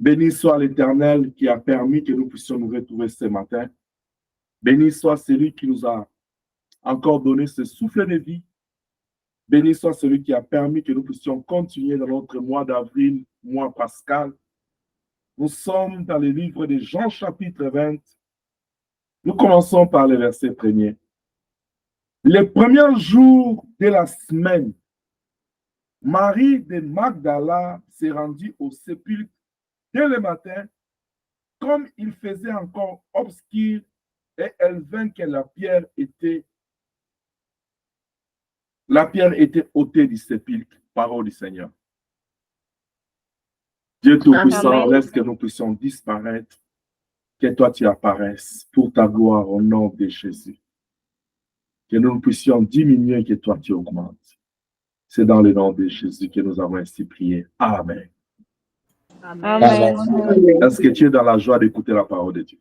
Béni soit l'Éternel qui a permis que nous puissions nous retrouver ce matin. Béni soit celui qui nous a encore donné ce souffle de vie. Béni soit celui qui a permis que nous puissions continuer dans notre mois d'avril, mois pascal. Nous sommes dans le livre de Jean chapitre 20. Nous commençons par le verset 1er. Les premiers jours de la semaine, Marie de Magdala s'est rendue au sépulcre dès le matin, comme il faisait encore obscur, et elle vint que la pierre était ôtée du sépulcre. Parole du Seigneur. Dieu Tout-Puissant, laisse que nous puissions disparaître, que toi tu apparaisses pour ta gloire au nom de Jésus. Que nous puissions diminuer, que toi tu augmentes. C'est dans le nom de Jésus que nous avons ainsi prié. Amen. Amen. Est-ce que tu es dans la joie d'écouter la parole de Dieu?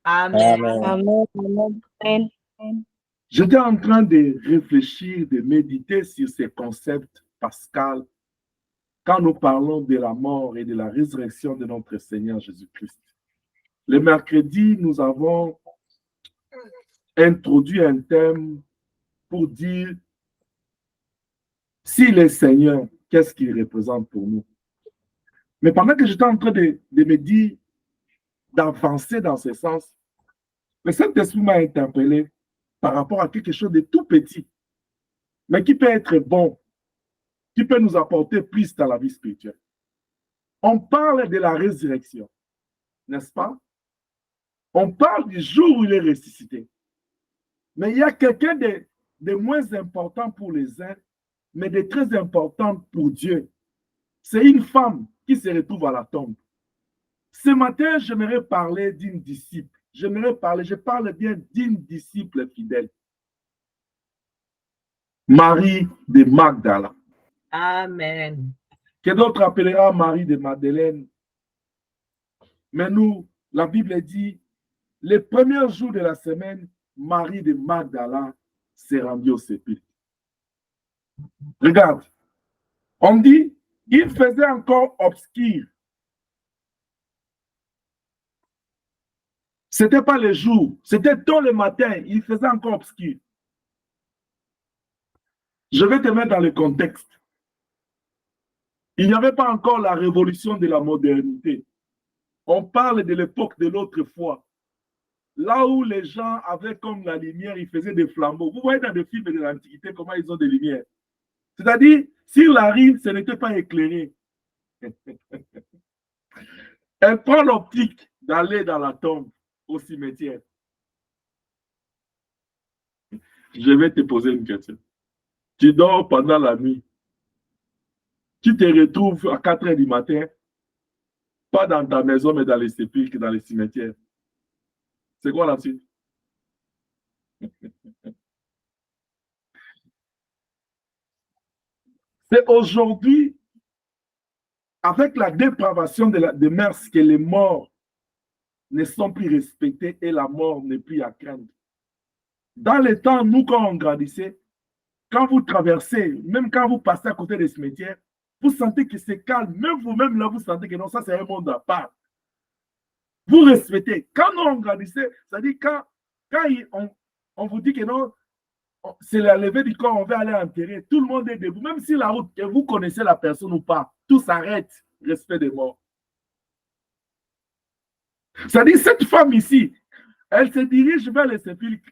Amen. Amen. J'étais en train de réfléchir, de méditer sur ces concepts pascal quand nous parlons de la mort et de la résurrection de notre Seigneur Jésus-Christ. Le mercredi, nous avons introduit un thème pour dire s'il est Seigneur, qu'est-ce qu'il représente pour nous? Mais pendant que j'étais en train de me dire, d'avancer dans ce sens, le Saint-Esprit m'a interpellé par rapport à quelque chose de tout petit, mais qui peut être bon, qui peut nous apporter plus dans la vie spirituelle. On parle de la résurrection, n'est-ce pas? On parle du jour où il est ressuscité. Mais il y a quelqu'un de moins important pour les uns, mais de très important pour Dieu. C'est une femme qui se retrouve à la tombe. Ce matin, j'aimerais parler d'une disciple. Je parle bien d'une disciple fidèle. Marie de Magdala. Amen. Que d'autres appellera Marie de Madeleine. Mais nous, la Bible dit, les premiers jours de la semaine, Marie de Magdala s'est rendue au sépulcre. Regarde, on dit, il faisait encore obscur. Ce n'était pas le jour, c'était tôt le matin, il faisait encore obscur. Je vais te mettre dans le contexte. Il n'y avait pas encore la révolution de la modernité. On parle de l'époque de l'autre fois. Là où les gens avaient comme la lumière, ils faisaient des flambeaux. Vous voyez dans des films de l'Antiquité comment ils ont des lumières. C'est-à-dire, s'il arrive, ce n'était pas éclairé. Elle prend l'optique d'aller dans la tombe, au cimetière. Je vais te poser une question. Tu dors pendant la nuit. Tu te retrouves à 4 heures du matin, pas dans ta maison, mais dans les sépulcres, dans les cimetières. C'est quoi la suite? C'est aujourd'hui, avec la dépravation de mœurs, que les morts ne sont plus respectés et la mort n'est plus à craindre. Dans les temps, nous, quand on grandissait, quand vous traversez, même quand vous passez à côté des cimetières, vous sentez que c'est calme. Même vous-même, là, vous sentez que non, ça, c'est un monde à part. Vous respectez. Quand nous, on grandissait, c'est-à-dire quand on vous dit que non, c'est la levée du corps, on va aller enterrer, tout le monde est debout. Même si la route, que vous connaissez la personne ou pas, tout s'arrête. Respect des morts. C'est-à-dire, cette femme ici, elle se dirige vers le sépulcre,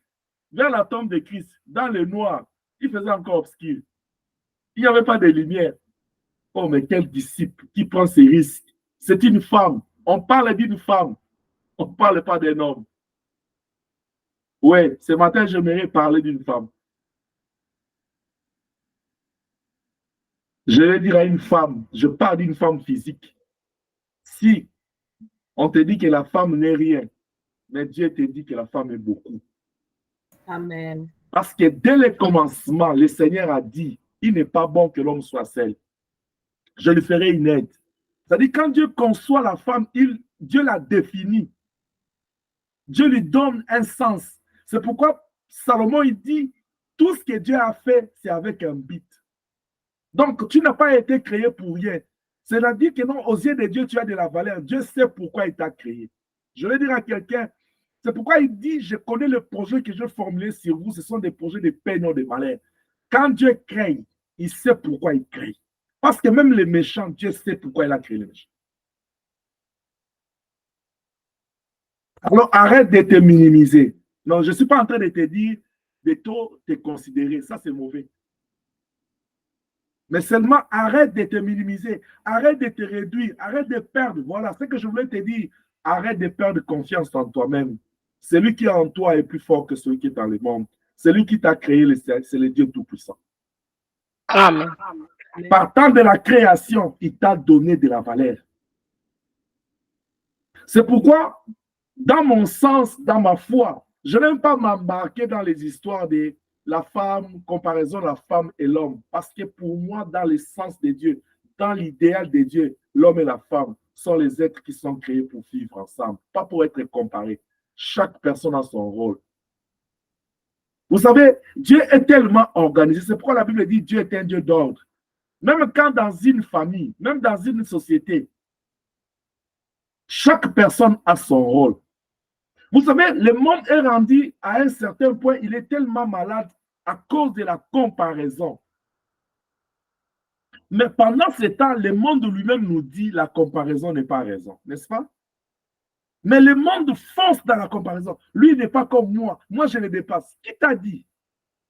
vers la tombe de Christ, dans le noir. Il faisait encore obscur. Il n'y avait pas de lumière. Oh, mais quel disciple qui prend ces risques? C'est une femme. On parle d'une femme. On ne parle pas d'un homme. Oui, ce matin, j'aimerais parler d'une femme. Je vais dire à une femme, je parle d'une femme physique. Si on te dit que la femme n'est rien, mais Dieu te dit que la femme est beaucoup. Amen. Parce que dès le commencement, le Seigneur a dit, il n'est pas bon que l'homme soit seul. Je lui ferai une aide. C'est-à-dire, quand Dieu conçoit la femme, Dieu la définit. Dieu lui donne un sens. C'est pourquoi Salomon, il dit, tout ce que Dieu a fait, c'est avec un but. Donc, tu n'as pas été créé pour rien. C'est-à-dire que non, aux yeux de Dieu, tu as de la valeur. Dieu sait pourquoi il t'a créé. Je vais dire à quelqu'un, c'est pourquoi il dit, je connais le projet que je formulé sur vous, ce sont des projets de paix, non de malheur. Quand Dieu crée, il sait pourquoi il crée. Parce que même les méchants, Dieu sait pourquoi il a créé les méchants. Alors arrête de te minimiser. Non, je ne suis pas en train de te dire de trop te considérer. Ça, c'est mauvais. Mais seulement arrête de te minimiser. Arrête de te réduire. Arrête de perdre. Voilà ce que je voulais te dire. Arrête de perdre confiance en toi-même. Celui qui est en toi est plus fort que celui qui est dans le monde. Celui qui t'a créé, c'est le Dieu Tout-Puissant. Amen. Partant de la création, il t'a donné de la valeur. C'est pourquoi, dans mon sens, dans ma foi, je n'aime pas m'embarquer dans les histoires de la femme, comparaison de la femme et l'homme. Parce que pour moi, dans l'essence de Dieu, dans l'idéal de Dieu, l'homme et la femme sont les êtres qui sont créés pour vivre ensemble, pas pour être comparés. Chaque personne a son rôle. Vous savez, Dieu est tellement organisé. C'est pourquoi la Bible dit Dieu est un Dieu d'ordre. Même quand dans une famille, même dans une société, chaque personne a son rôle. Vous savez, le monde est rendu à un certain point, il est tellement malade à cause de la comparaison. Mais pendant ce temps, le monde lui-même nous dit la comparaison n'est pas raison, n'est-ce pas? Mais le monde fonce dans la comparaison. Lui, il n'est pas comme moi. Moi, je le dépasse. Qui t'a dit?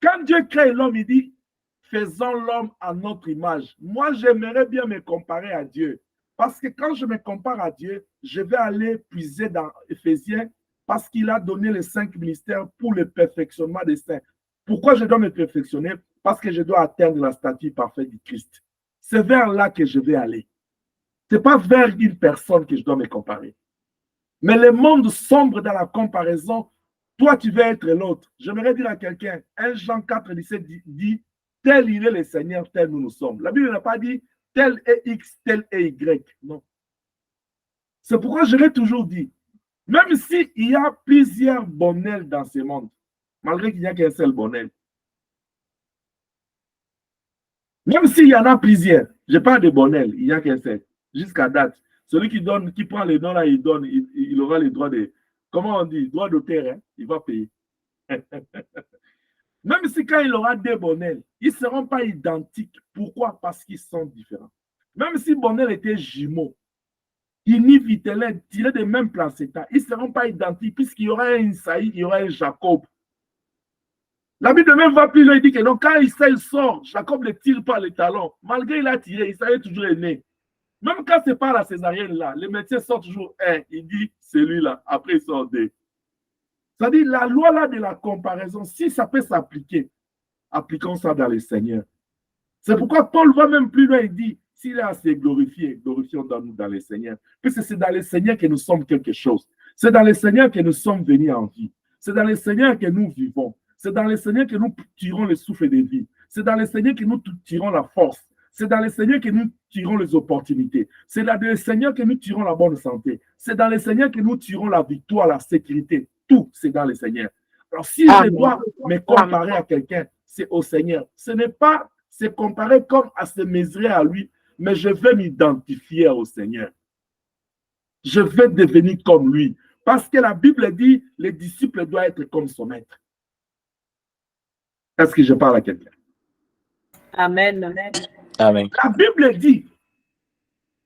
Quand Dieu crée l'homme, il dit, faisons l'homme à notre image. Moi, j'aimerais bien me comparer à Dieu. Parce que quand je me compare à Dieu, je vais aller puiser dans Éphésiens parce qu'il a donné les 5 ministères pour le perfectionnement des saints. Pourquoi je dois me perfectionner? Parce que je dois atteindre la stature parfaite du Christ. C'est vers là que je vais aller. Ce n'est pas vers une personne que je dois me comparer. Mais le monde sombre dans la comparaison, toi, tu veux être l'autre. J'aimerais dire à quelqu'un, 1 Jean 4, 17 dit, tel il est le Seigneur, tel nous sommes. La Bible n'a pas dit, tel est X, tel est Y. Non. C'est pourquoi je l'ai toujours dit, même s'il y a plusieurs bonnets dans ce monde, malgré qu'il n'y a qu'un seul bonnet, même s'il y en a plusieurs, je parle de bonnets, il n'y a qu'un seul, jusqu'à date. Celui qui donne, qui prend les dons là, il donne, il aura les droits de, comment on dit, droits d'auteur, hein, il va payer. Même si quand il aura des bonnets, ils ne seront pas identiques. Pourquoi? Parce qu'ils sont différents. Même si Bonnel était jumeau, Ini, Vitelin, tirés des mêmes placentas, ils ne seront pas identiques puisqu'il y aura un Isaïe, il y aura un Jacob. La Bible même va plus loin, il dit que donc, quand Isaïe sort, Jacob ne tire pas les talons. Malgré il a tiré, Isaïe est toujours né. Même quand c'est pas la césarienne là, les médecins sortent toujours un, il dit celui-là, après il sort deux. C'est-à-dire la loi là de la comparaison, si ça peut s'appliquer, appliquons ça dans le Seigneur. C'est pourquoi Paul va même plus loin, il dit, s'il est assez glorifié, glorifions nous dans le Seigneur. Puisque c'est dans le Seigneur que nous sommes quelque chose. C'est dans le Seigneur que nous sommes venus en vie. C'est dans le Seigneur que nous vivons. C'est dans le Seigneur que nous tirons le souffle de vie. C'est dans le Seigneur que nous tirons la force. C'est dans le Seigneur que nous tirons les opportunités. C'est dans le Seigneur que nous tirons la bonne santé. C'est dans le Seigneur que nous tirons la victoire, la sécurité. Tout, c'est dans le Seigneur. Alors, si je dois me comparer à quelqu'un, c'est au Seigneur. Ce n'est pas se comparer comme à se mesurer à lui, mais je vais m'identifier au Seigneur. Je vais devenir comme lui. Parce que la Bible dit, les disciples doivent être comme son maître. Est-ce que je parle à quelqu'un? Amen. Amen. Amen. La Bible dit,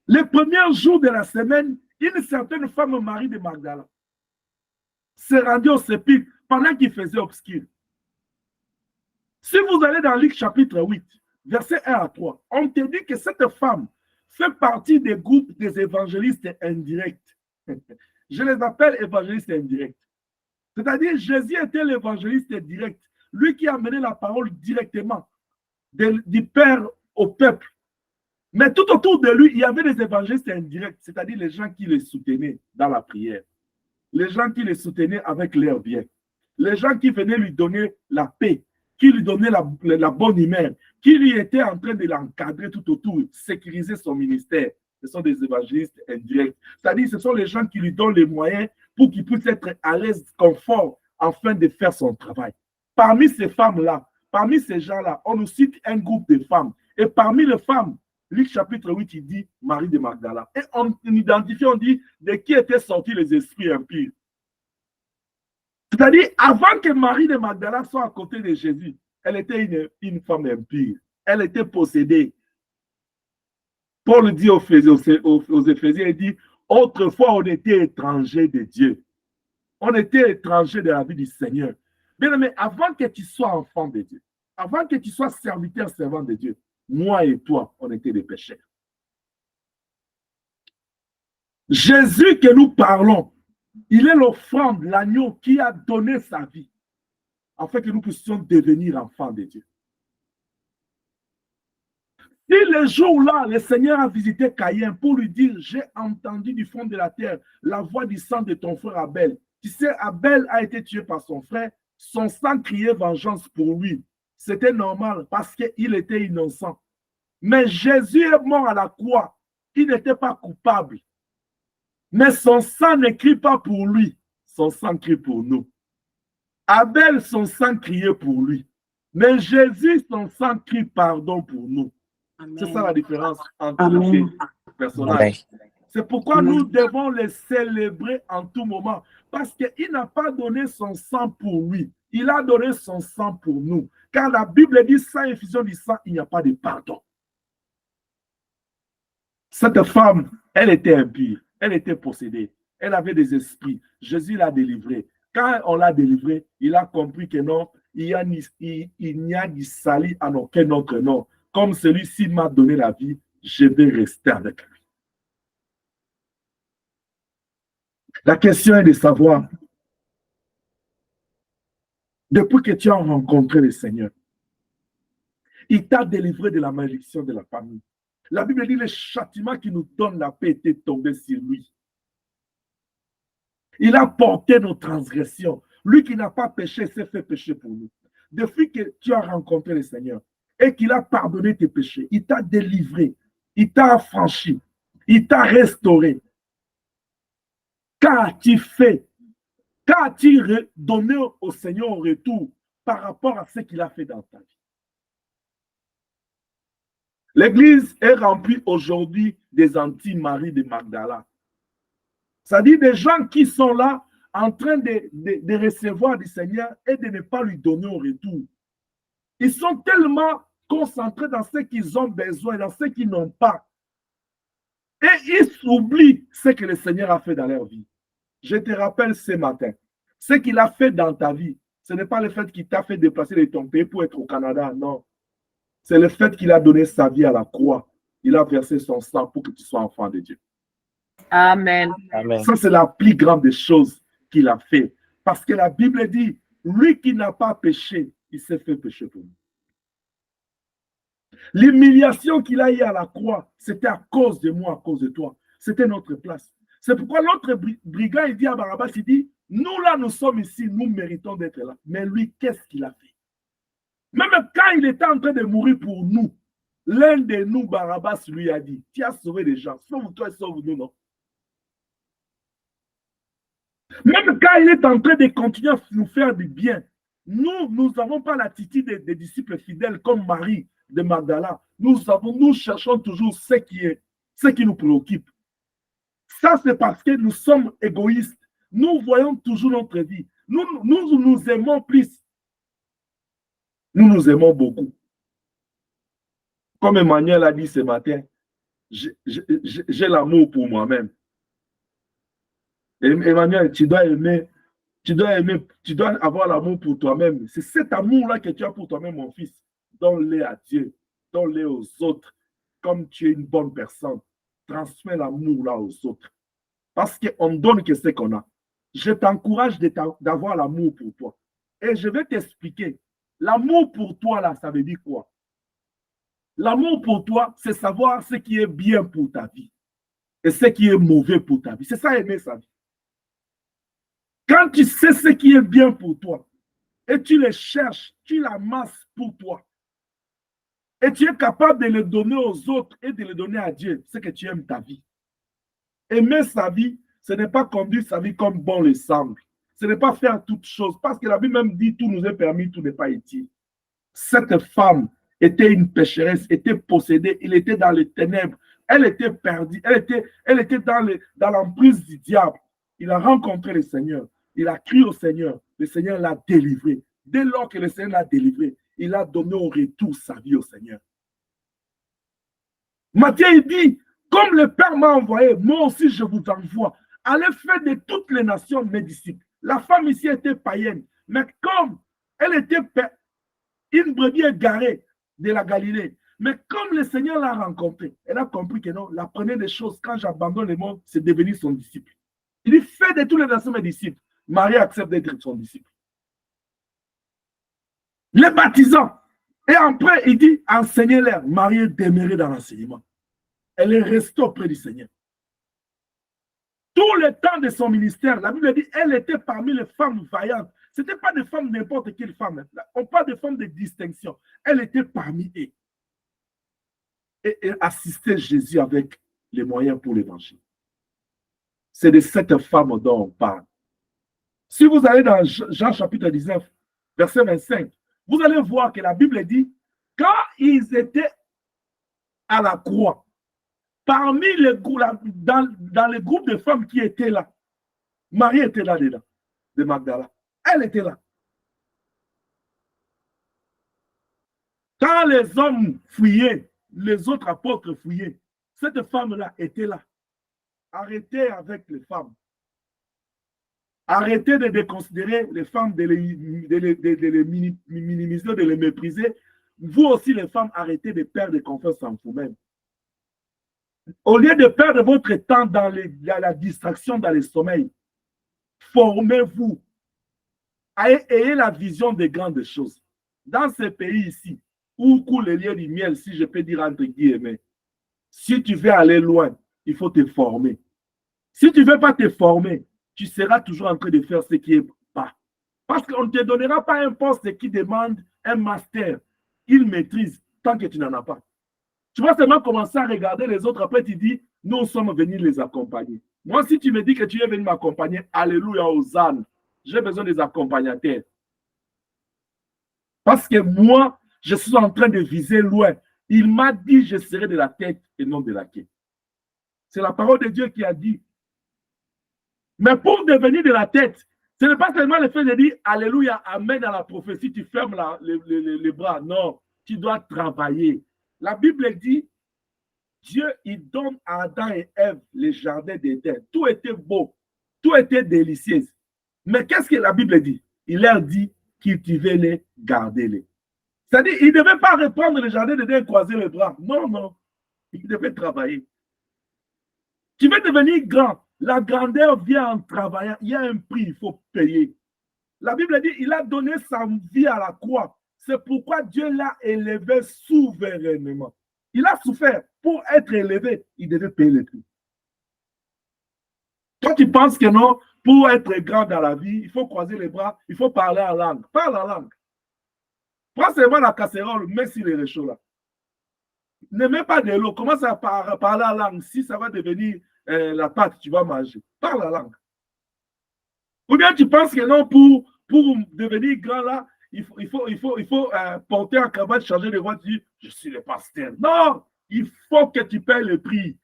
le premier jour de la semaine, une certaine femme, Marie de Magdala, s'est rendue au sépulcre pendant qu'il faisait obscur. Si vous allez dans Luc chapitre 8, verset 1 à 3, on te dit que cette femme fait partie des groupes des évangélistes indirects. Je les appelle évangélistes indirects. C'est-à-dire, Jésus était l'évangéliste direct, lui qui a mené la parole directement du Père au peuple. Mais tout autour de lui, il y avait des évangélistes indirects, c'est-à-dire les gens qui les soutenaient dans la prière, les gens qui les soutenaient avec leur bien, les gens qui venaient lui donner la paix, qui lui donnaient la bonne humeur, qui lui était en train de l'encadrer tout autour, sécuriser son ministère. Ce sont des évangélistes indirects. C'est-à-dire ce sont les gens qui lui donnent les moyens pour qu'il puisse être à l'aise, confort, afin de faire son travail. Parmi ces femmes-là, parmi ces gens-là, on nous cite un groupe de femmes. Et parmi les femmes, Luc chapitre 8, il dit Marie de Magdala. Et on identifie, on dit de qui étaient sortis les esprits impurs. C'est-à-dire, avant que Marie de Magdala soit à côté de Jésus, elle était une femme impure. Elle était possédée. Paul dit aux Éphésiens, il dit, autrefois on était étrangers de Dieu. On était étrangers de la vie du Seigneur. Bien aimé, avant que tu sois enfant de Dieu, avant que tu sois serviteur, servant de Dieu, moi et toi, on était des pécheurs. Jésus que nous parlons, il est l'offrande, l'agneau qui a donné sa vie, afin que nous puissions devenir enfants de Dieu. Si le jour-là, le Seigneur a visité Caïn pour lui dire, j'ai entendu du fond de la terre la voix du sang de ton frère Abel. Tu sais, Abel a été tué par son frère, son sang criait vengeance pour lui. C'était normal parce qu'il était innocent. Mais Jésus est mort à la croix. Il n'était pas coupable. Mais son sang ne crie pas pour lui. Son sang crie pour nous. Abel, son sang criait pour lui. Mais Jésus, son sang crie pardon pour nous. C'est ça la différence entre les deux personnages. C'est pourquoi nous devons les célébrer en tout moment. Parce qu'il n'a pas donné son sang pour lui. Il a donné son sang pour nous. Car la Bible dit, sans effusion du sang, il n'y a pas de pardon. Cette femme, elle était impure. Elle était possédée. Elle avait des esprits. Jésus l'a délivrée. Quand on l'a délivrée, il a compris que non, il n'y a ni salut en aucun autre nom. Comme celui-ci m'a donné la vie, je vais rester avec lui. La question est de savoir, depuis que tu as rencontré le Seigneur, il t'a délivré de la malédiction de la famille. La Bible dit, le châtiment qui nous donne la paix était tombé sur lui. Il a porté nos transgressions. Lui qui n'a pas péché s'est fait pécher pour nous. Depuis que tu as rencontré le Seigneur et qu'il a pardonné tes péchés, il t'a délivré, il t'a affranchi, il t'a restauré. Qu'as-tu fait? Qu'as-tu donné au Seigneur au retour par rapport à ce qu'il a fait dans ta vie? L'Église est remplie aujourd'hui des anti-Marie de Magdala. C'est-à-dire des gens qui sont là en train de recevoir du Seigneur et de ne pas lui donner au retour. Ils sont tellement concentrés dans ce qu'ils ont besoin, dans ce qu'ils n'ont pas. Et ils oublient ce que le Seigneur a fait dans leur vie. Je te rappelle ce matin, ce qu'il a fait dans ta vie, ce n'est pas le fait qu'il t'a fait déplacer de ton pays pour être au Canada, non. C'est le fait qu'il a donné sa vie à la croix. Il a versé son sang pour que tu sois enfant de Dieu. Amen. Amen. Ça, c'est la plus grande des choses qu'il a fait. Parce que la Bible dit, lui qui n'a pas péché, il s'est fait pécher pour nous. L'humiliation qu'il a eu à la croix, c'était à cause de moi, à cause de toi. C'était notre place. C'est pourquoi l'autre brigand, il dit à Barabbas, il dit, nous là, nous sommes ici, nous méritons d'être là. Mais lui, qu'est-ce qu'il a fait? Même quand il était en train de mourir pour nous, l'un de nous, Barabbas, lui a dit, tu as sauvé les gens, sauve-toi et sauve-nous, non? Même quand il est en train de continuer à nous faire du bien, nous n'avons pas l'attitude des disciples fidèles comme Marie de Magdala. Nous cherchons toujours ce qui nous préoccupe. Ça, c'est parce que nous sommes égoïstes. Nous voyons toujours notre vie. Nous aimons plus. Nous nous aimons beaucoup. Comme Emmanuel a dit ce matin, j'ai l'amour pour moi-même. Emmanuel, tu dois avoir l'amour pour toi-même. C'est cet amour-là que tu as pour toi-même, mon fils. Donne-le à Dieu, donne-le aux autres. Comme tu es une bonne personne, transmets l'amour-là aux autres. Parce qu'on ne donne que ce qu'on a. Je t'encourage d'avoir l'amour pour toi. Et je vais t'expliquer. L'amour pour toi, là, ça veut dire quoi? L'amour pour toi, c'est savoir ce qui est bien pour ta vie et ce qui est mauvais pour ta vie. C'est ça, aimer sa vie. Quand tu sais ce qui est bien pour toi et tu le cherches, tu l'amasses pour toi et tu es capable de le donner aux autres et de le donner à Dieu, c'est que tu aimes ta vie. Aimer sa vie, ce n'est pas conduire sa vie comme bon le semble. Ce n'est pas faire toutes choses parce que la Bible même dit tout nous est permis, tout n'est pas utile. Cette femme était une pécheresse, était possédée, il était dans les ténèbres, elle était perdue, elle était dans l'emprise du diable. Il a rencontré le Seigneur, il a crié au Seigneur, le Seigneur l'a délivré. Dès lors que le Seigneur l'a délivré, il a donné au retour sa vie au Seigneur. Matthieu, il dit, comme le Père m'a envoyé, moi aussi je vous envoie. Allez faire de toutes les nations mes disciples. La femme ici était païenne, mais comme elle était une brebis égarée de la Galilée, mais comme le Seigneur l'a rencontrée, elle a compris que non, la première des choses, quand j'abandonne le monde, c'est devenir son disciple. Il dit, fais de toutes les nations mes disciples. Marie accepte d'être son disciple. Les baptisants. Et après, il dit, enseignez-leur. Marie est demeurée dans l'enseignement. Elle est restée auprès du Seigneur. Tout le temps de son ministère, la Bible dit, elle était parmi les femmes vaillantes. Ce n'était pas des femmes, n'importe quelle femme. On parle de femmes de distinction. Elle était parmi eux. Et elle assistait Jésus avec les moyens pour l'évangile. C'est de cette femme dont on parle. Si vous allez dans Jean chapitre 19, verset 25, vous allez voir que la Bible dit, quand ils étaient à la croix, parmi les dans le groupe de femmes qui étaient là, Marie était là dedans, de Magdala. Elle était là. Quand les hommes fuyaient, les autres apôtres fuyaient, cette femme-là était là. Arrêtez avec les femmes. Arrêtez de déconsidérer les femmes, de les minimiser, de les mépriser. Vous aussi, les femmes, arrêtez de perdre confiance en vous-même. Au lieu de perdre votre temps dans la distraction, dans le sommeil, formez-vous. Ayez la vision des grandes choses. Dans ce pays ici, où coule le lait du miel, si je peux dire entre guillemets, si tu veux aller loin, il faut te former. Si tu ne veux pas te former, tu seras toujours en train de faire ce qui est pas. Parce qu'on ne te donnera pas un poste qui demande un master. Il maîtrise tant que tu n'en as pas. Tu vas seulement commencer à regarder les autres. Après, tu dis, nous sommes venus les accompagner. Moi, si tu me dis que tu es venu m'accompagner, alléluia, Hosanna, j'ai besoin des accompagnateurs. Parce que moi, je suis en train de viser loin. Il m'a dit, je serai de la tête et non de la queue. C'est la parole de Dieu qui a dit. Mais pour devenir de la tête, ce n'est pas seulement le fait de dire alléluia, amen à la prophétie, tu fermes les bras. Non, tu dois travailler. La Bible dit, Dieu, il donne à Adam et Ève les jardins d'Éden. Tout était beau, tout était délicieux. Mais qu'est-ce que la Bible dit? Il leur dit cultivez-les, gardez-les. C'est-à-dire, il ne devait pas reprendre les jardins d'Éden et croiser les bras. Non, non. Il devait travailler. Tu veux devenir grand. La grandeur vient en travaillant. Il y a un prix, il faut payer. La Bible dit, il a donné sa vie à la croix. C'est pourquoi Dieu l'a élevé souverainement. Il a souffert. Pour être élevé, il devait payer le prix. Toi, tu penses que non, pour être grand dans la vie, il faut croiser les bras, il faut parler en langue. Parle en langue. Prends seulement la casserole, mets sur les réchauds là. Ne mets pas de l'eau, commence à parler en langue. Si ça va devenir la pâte, tu vas manger. Parle en langue. Ou bien tu penses que non, pour devenir grand là, il faut porter un cravate, changer de voix, tu dis, je suis le pasteur. Non, il faut que tu payes le prix.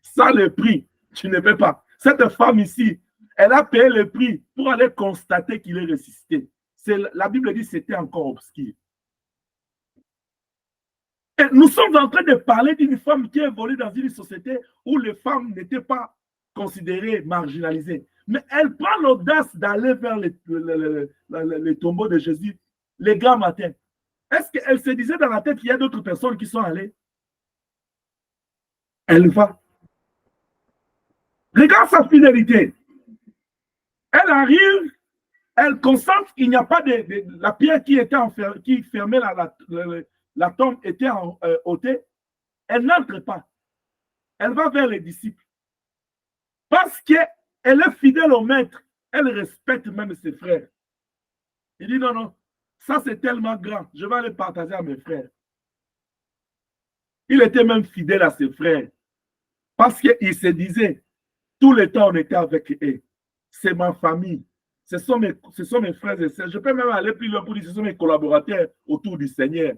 Sans le prix, tu ne peux pas. Cette femme ici, elle a payé le prix pour aller constater qu'il est ressuscité. La Bible dit que c'était encore obscur. Et nous sommes en train de parler d'une femme qui évolue dans une société où les femmes n'étaient pas considérées marginalisées. Mais elle prend l'audace d'aller vers les tombeaux de Jésus les grands matins. Est-ce qu'elle se disait dans la tête qu'il y a d'autres personnes qui sont allées? Elle va. Regarde sa fidélité. Elle arrive, elle constate qu'il n'y a pas la pierre qui était qui fermait la tombe était ôtée. Elle n'entre pas. Elle va vers les disciples. Parce qu'elle est fidèle au maître. Elle respecte même ses frères. Il dit non, non, ça c'est tellement grand. Je vais aller partager à mes frères. Il était même fidèle à ses frères. Parce qu'il se disait, tout le temps on était avec eux. C'est ma famille. ce sont mes frères et sœurs. Je peux même aller plus loin pour dire ce sont mes collaborateurs autour du Seigneur.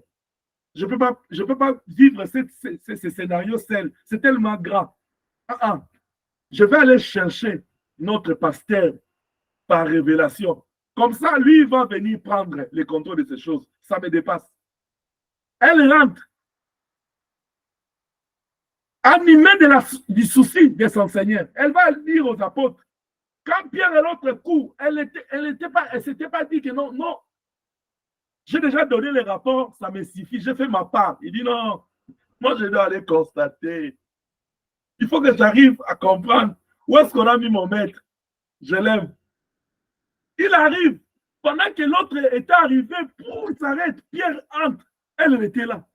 Je ne peux pas vivre ces scénarios seuls. C'est tellement grand. Je vais aller chercher notre pasteur par révélation. Comme ça, lui, il va venir prendre le contrôle de ces choses. Ça me dépasse. Elle rentre animée du souci de son Seigneur. Elle va dire aux apôtres, quand Pierre et l'autre courent, elle s'était pas dit que non, non. J'ai déjà donné les rapports, ça me suffit, j'ai fait ma part. Il dit non, moi je dois aller constater. Il faut que j'arrive à comprendre où est-ce qu'on a mis mon maître. Je l'aime. Il arrive, pendant que l'autre était arrivé, pour s'arrêter, Pierre entre. Elle était là.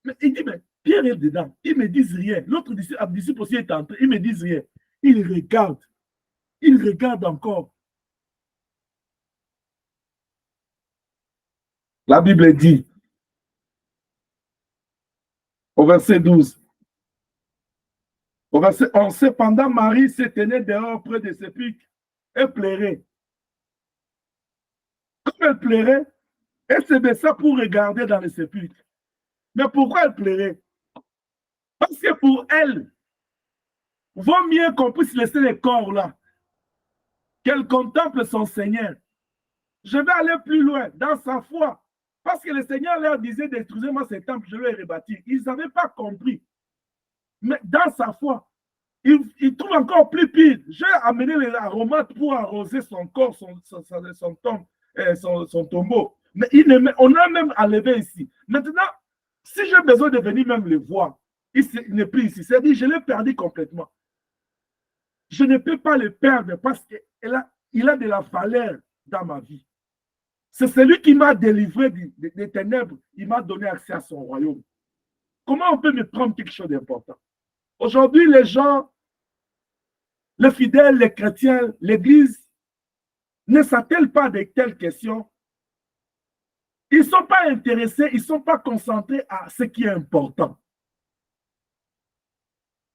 Mais il dit, mais Pierre est dedans. Ils ne me disent rien. L'autre disciple aussi est entré. Ils ne me disent rien. Il regarde. Il regarde encore. La Bible dit, au verset 12, au verset 11, cependant Marie se tenait dehors près des sépulcres et pleurait. Comme elle pleurait, elle se baissa pour regarder dans les sépulcres. Mais pourquoi elle pleurait? Parce que pour elle, vaut mieux qu'on puisse laisser les corps là, qu'elle contemple son Seigneur. Je vais aller plus loin dans sa foi. Parce que le Seigneur leur disait, détruisez-moi ces temples, je vais les rebâtir. Ils n'avaient pas compris. Mais dans sa foi, il trouve encore plus pire. J'ai amené les aromates pour arroser son corps, son tombeau. Mais on a même enlevé ici. Maintenant, si j'ai besoin de venir même le voir, il n'est plus ici. C'est-à-dire, je l'ai perdu complètement. Je ne peux pas le perdre parce qu'il a de la valeur dans ma vie. C'est celui qui m'a délivré des ténèbres. Il m'a donné accès à son royaume. Comment on peut me prendre quelque chose d'important? Aujourd'hui, les gens, les fidèles, les chrétiens, l'Église ne s'attellent pas de telles questions. Ils ne sont pas intéressés, ils ne sont pas concentrés à ce qui est important.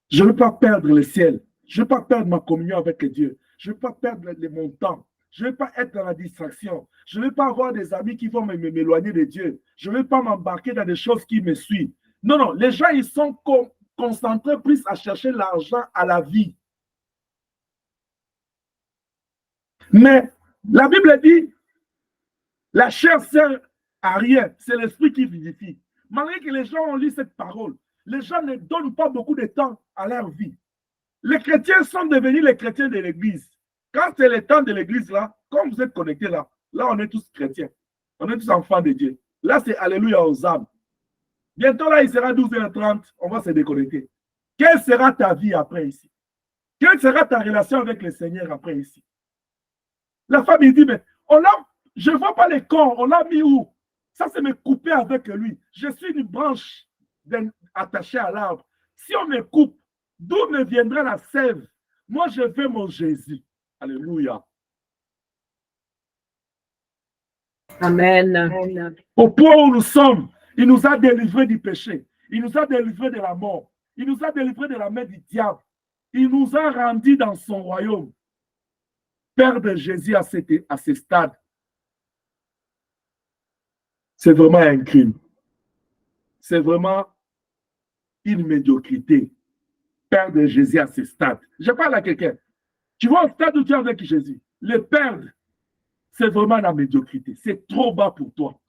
Je ne veux pas perdre le ciel. Je ne veux pas perdre ma communion avec Dieu. Je ne veux pas perdre mon temps. Je ne veux pas être dans la distraction. Je ne veux pas avoir des amis qui vont m'éloigner de Dieu. Je ne veux pas m'embarquer dans des choses qui me suivent. Non, non, les gens, ils sont concentrés plus à chercher l'argent à la vie. Mais la Bible dit, la chair sert à rien, c'est l'esprit qui vivifie. Malgré que les gens ont lu cette parole, les gens ne donnent pas beaucoup de temps à leur vie. Les chrétiens sont devenus les chrétiens de l'église. Quand c'est le temps de l'église, là, comme vous êtes connectés là, là, on est tous chrétiens. On est tous enfants de Dieu. Là, c'est Alléluia aux âmes. Bientôt, là, il sera 12h30, on va se déconnecter. Quelle sera ta vie après ici? Quelle sera ta relation avec le Seigneur après ici? La femme, il dit, mais je ne vois pas les corps, on l'a mis où? Ça, c'est me couper avec lui. Je suis une branche attachée à l'arbre. Si on me coupe, d'où me viendra la sève? Moi, je veux mon Jésus. Alléluia. Amen. Au point où nous sommes, il nous a délivrés du péché. Il nous a délivrés de la mort. Il nous a délivrés de la main du diable. Il nous a rendus dans son royaume. Perdre Jésus à ce stade, c'est vraiment un crime. C'est vraiment une médiocrité. Perdre Jésus à ce stade. Je parle à quelqu'un. Tu vois au stade où tu es avec Jésus, le perdre, c'est vraiment la médiocrité. C'est trop bas pour toi.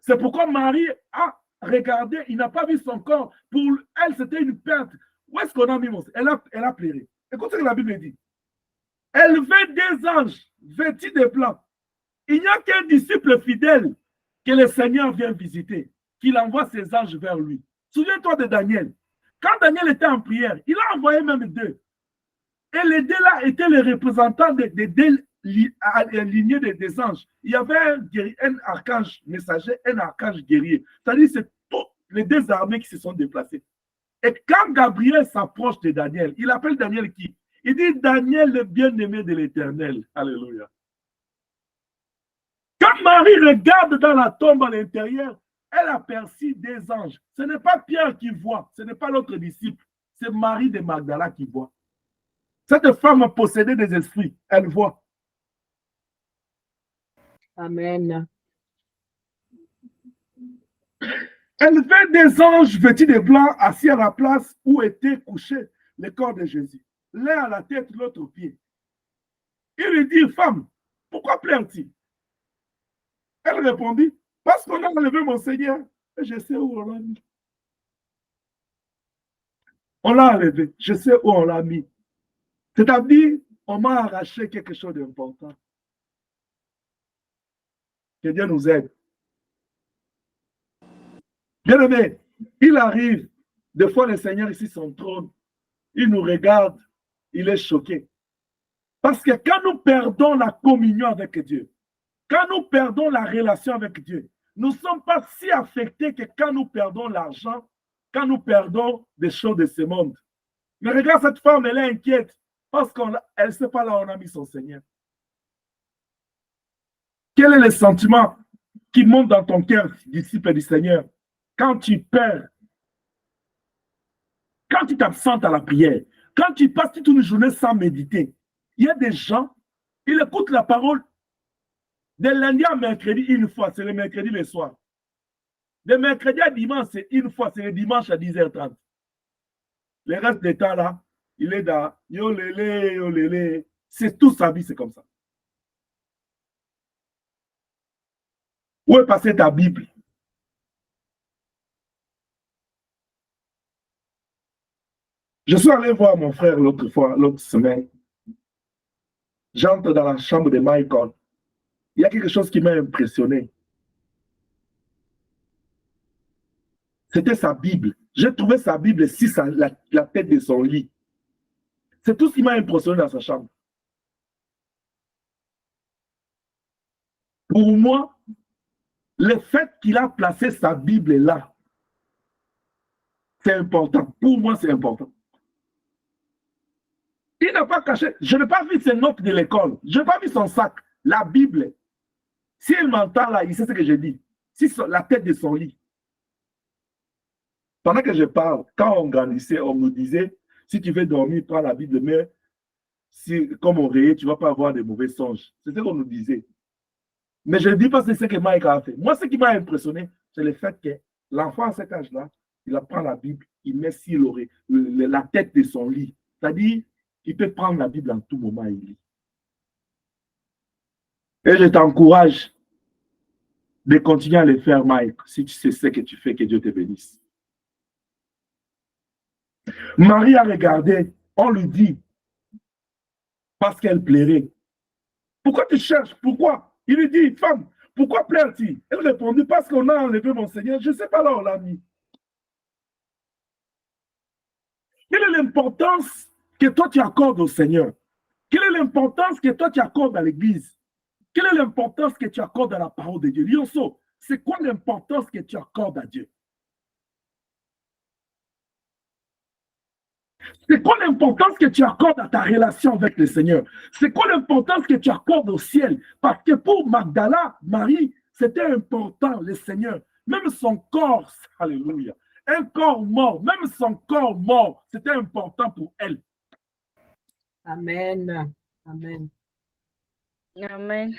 C'est pourquoi Marie a regardé, il n'a pas vu son corps. Pour elle, c'était une perte. Où est-ce qu'on a mis mon... Elle a pleuré. Écoutez ce que la Bible dit. Elle veut des anges vêtus de blanc. Il n'y a qu'un disciple fidèle que le Seigneur vient visiter, qu'il envoie ses anges vers lui. Souviens-toi de Daniel. Quand Daniel était en prière, il a envoyé même deux. Et les deux là étaient les représentants des deux lignées des anges. Il y avait un archange messager, un archange guerrier. C'est-à-dire que c'est toutes les deux armées qui se sont déplacées. Et quand Gabriel s'approche de Daniel, il appelle Daniel qui? Il dit Daniel, le bien-aimé de l'Éternel. Alléluia. Quand Marie regarde dans la tombe à l'intérieur, elle aperçut des anges. Ce n'est pas Pierre qui voit, ce n'est pas l'autre disciple, c'est Marie de Magdala qui voit. Cette femme possédait des esprits. Elle voit. Amen. Elle fait des anges vêtus de blanc assis à la place où était couché le corps de Jésus. L'un à la tête, l'autre au pied. Il lui dit, femme, pourquoi pleures-tu? Elle répondit, parce qu'on a enlevé mon Seigneur et je sais où on l'a mis. On l'a enlevé, je sais où on l'a mis. C'est-à-dire, on m'a arraché quelque chose d'important. Que Dieu nous aide. Bien aimé, il arrive, des fois le Seigneur ici, son trône, il nous regarde, il est choqué. Parce que quand nous perdons la communion avec Dieu, quand nous perdons la relation avec Dieu, nous ne sommes pas si affectés que quand nous perdons l'argent, quand nous perdons des choses de ce monde. Mais regarde cette femme, elle est inquiète parce qu'elle ne sait pas là où on a mis son Seigneur. Quel est le sentiment qui monte dans ton cœur, disciple du Seigneur, quand tu perds, quand tu t'absentes à la prière, quand tu passes toute une journée sans méditer? Il y a des gens, ils écoutent la parole de lundi à mercredi une fois, c'est le mercredi le soir. De mercredi à dimanche, c'est une fois, c'est le dimanche à 10h30. Le reste du temps là, il est dans yo lélé. C'est toute sa vie, c'est comme ça. Où est passée ta Bible? Je suis allé voir mon frère l'autre fois, l'autre semaine. J'entre dans la chambre de Michael. Il y a quelque chose qui m'a impressionné. C'était sa Bible. J'ai trouvé sa Bible sur la tête de son lit. C'est tout ce qui m'a impressionné dans sa chambre. Pour moi, le fait qu'il a placé sa Bible là, c'est important. Pour moi, c'est important. Il n'a pas caché. Je n'ai pas vu ses notes de l'école. Je n'ai pas vu son sac. La Bible. S'il m'entend là, il sait ce que je dis. Si la tête de son lit. Pendant que je parle, quand on grandissait, on nous disait, si tu veux dormir, prends la Bible, mais si, comme oreiller, tu ne vas pas avoir de mauvais songes. C'est ce qu'on nous disait. Mais je ne dis pas que c'est ce que Mike a fait. Moi, ce qui m'a impressionné, c'est le fait que l'enfant à cet âge-là, il apprend la Bible, il met sur la tête de son lit. C'est-à-dire, il peut prendre la Bible en tout moment, il lit. Et je t'encourage de continuer à le faire, Mike, si tu sais ce que tu fais, que Dieu te bénisse. Marie a regardé, on lui dit, parce qu'elle plairait. Pourquoi tu cherches? Pourquoi? Il lui dit, femme, pourquoi pleures-tu? Elle répondit, parce qu'on a enlevé mon Seigneur, je ne sais pas là où on l'a mis. Quelle est l'importance que toi tu accordes au Seigneur? Quelle est l'importance que toi tu accordes à l'Église? Quelle est l'importance que tu accordes à la parole de Dieu? Lionceau, c'est quoi l'importance que tu accordes à Dieu? C'est quoi l'importance que tu accordes à ta relation avec le Seigneur? C'est quoi l'importance que tu accordes au ciel? Parce que pour Magdala, Marie, c'était important, le Seigneur. Même son corps, alléluia, un corps mort, même son corps mort, c'était important pour elle. Amen. Amen. Amen.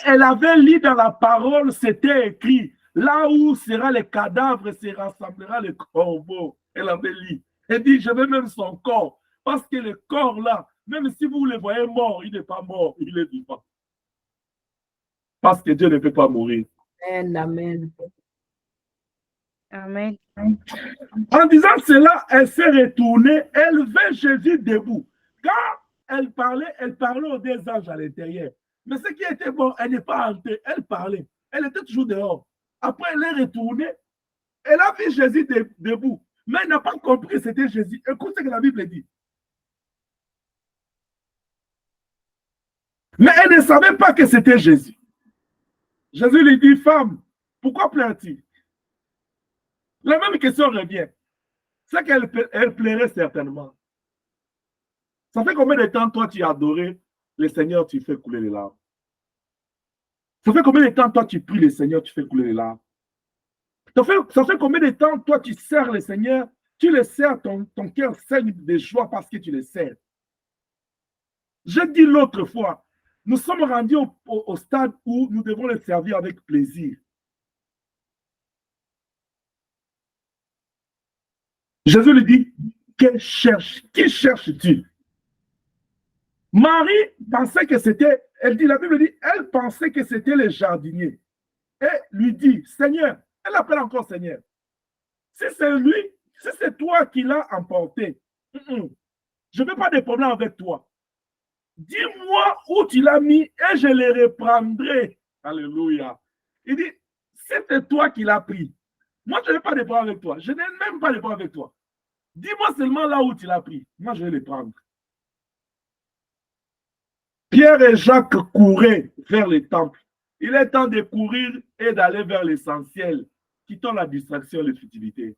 Elle avait lu dans la parole, c'était écrit, là où sera le cadavre, se rassemblera le corbeau. Elle avait lu. Elle dit, je veux même son corps. Parce que le corps là, même si vous le voyez mort, il n'est pas mort, il est vivant. Parce que Dieu ne peut pas mourir. Amen. Amen. Amen. En disant cela, elle s'est retournée, elle vit Jésus debout. Quand elle parlait aux deux anges à l'intérieur. Mais ce qui était bon, elle n'est pas entrée, elle parlait. Elle était toujours dehors. Après, elle est retournée, elle a vu Jésus debout. Mais elle n'a pas compris que c'était Jésus. Écoute ce que la Bible dit. Mais elle ne savait pas que c'était Jésus. Jésus lui dit, femme, pourquoi pleures-tu? La même question revient. C'est qu'elle plairait certainement. Ça fait combien de temps, toi, tu as adoré le Seigneur, tu fais couler les larmes? Ça fait combien de temps, toi, tu pries le Seigneur, tu fais couler les larmes? Ça fait combien de temps, toi, tu sers le Seigneur, Tu le sers, ton cœur saigne de joie parce que tu le sers. Je dis l'autre fois, nous sommes rendus au stade où nous devons le servir avec plaisir. Jésus lui dit, qui cherches-tu? Marie pensait que c'était, elle dit, la Bible dit, elle pensait que c'était le jardinier. Et lui dit, Seigneur, elle appelle encore Seigneur. Si c'est lui, si c'est toi qui l'as emporté, je ne veux pas de problème avec toi. Dis-moi où tu l'as mis et je le reprendrai. Alléluia. Il dit, c'est toi qui l'as pris. Moi, je n'ai pas de problème avec toi. Je n'ai même pas de problème avec toi. Dis-moi seulement là où tu l'as pris. Moi, je vais le prendre. Pierre et Jacques couraient vers le temple. Il est temps de courir et d'aller vers l'essentiel, quittant la distraction et la futilité.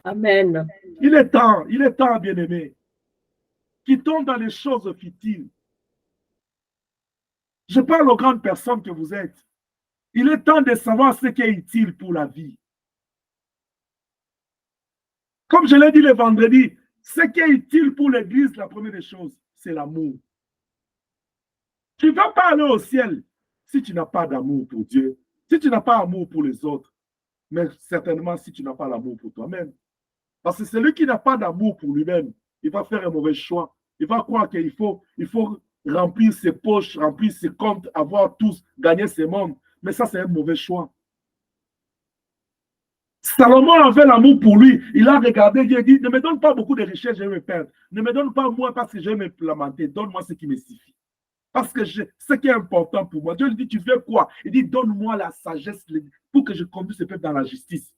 Amen. Il est temps, bien-aimé. Quittons dans les choses futiles. Je parle aux grandes personnes que vous êtes. Il est temps de savoir ce qui est utile pour la vie. Comme je l'ai dit le vendredi, ce qui est utile pour l'Église, la première des choses, c'est l'amour. Tu ne vas pas aller au ciel si tu n'as pas d'amour pour Dieu, si tu n'as pas d'amour pour les autres, mais certainement si tu n'as pas d'amour pour toi-même. Parce que celui qui n'a pas d'amour pour lui-même, il va faire un mauvais choix. Il va croire qu'il faut remplir ses poches, remplir ses comptes, avoir tous, gagner ses mondes. Mais ça, c'est un mauvais choix. Salomon avait l'amour pour lui. Il a regardé, Dieu dit, ne me donne pas beaucoup de richesses, je vais me perdre. Ne me donne pas moins parce que je vais me lamenter. Donne-moi ce qui me suffit. Parce que ce qui est important pour moi. Dieu lui dit, tu veux quoi? Il dit, donne-moi la sagesse pour que je conduise ce peuple dans la justice.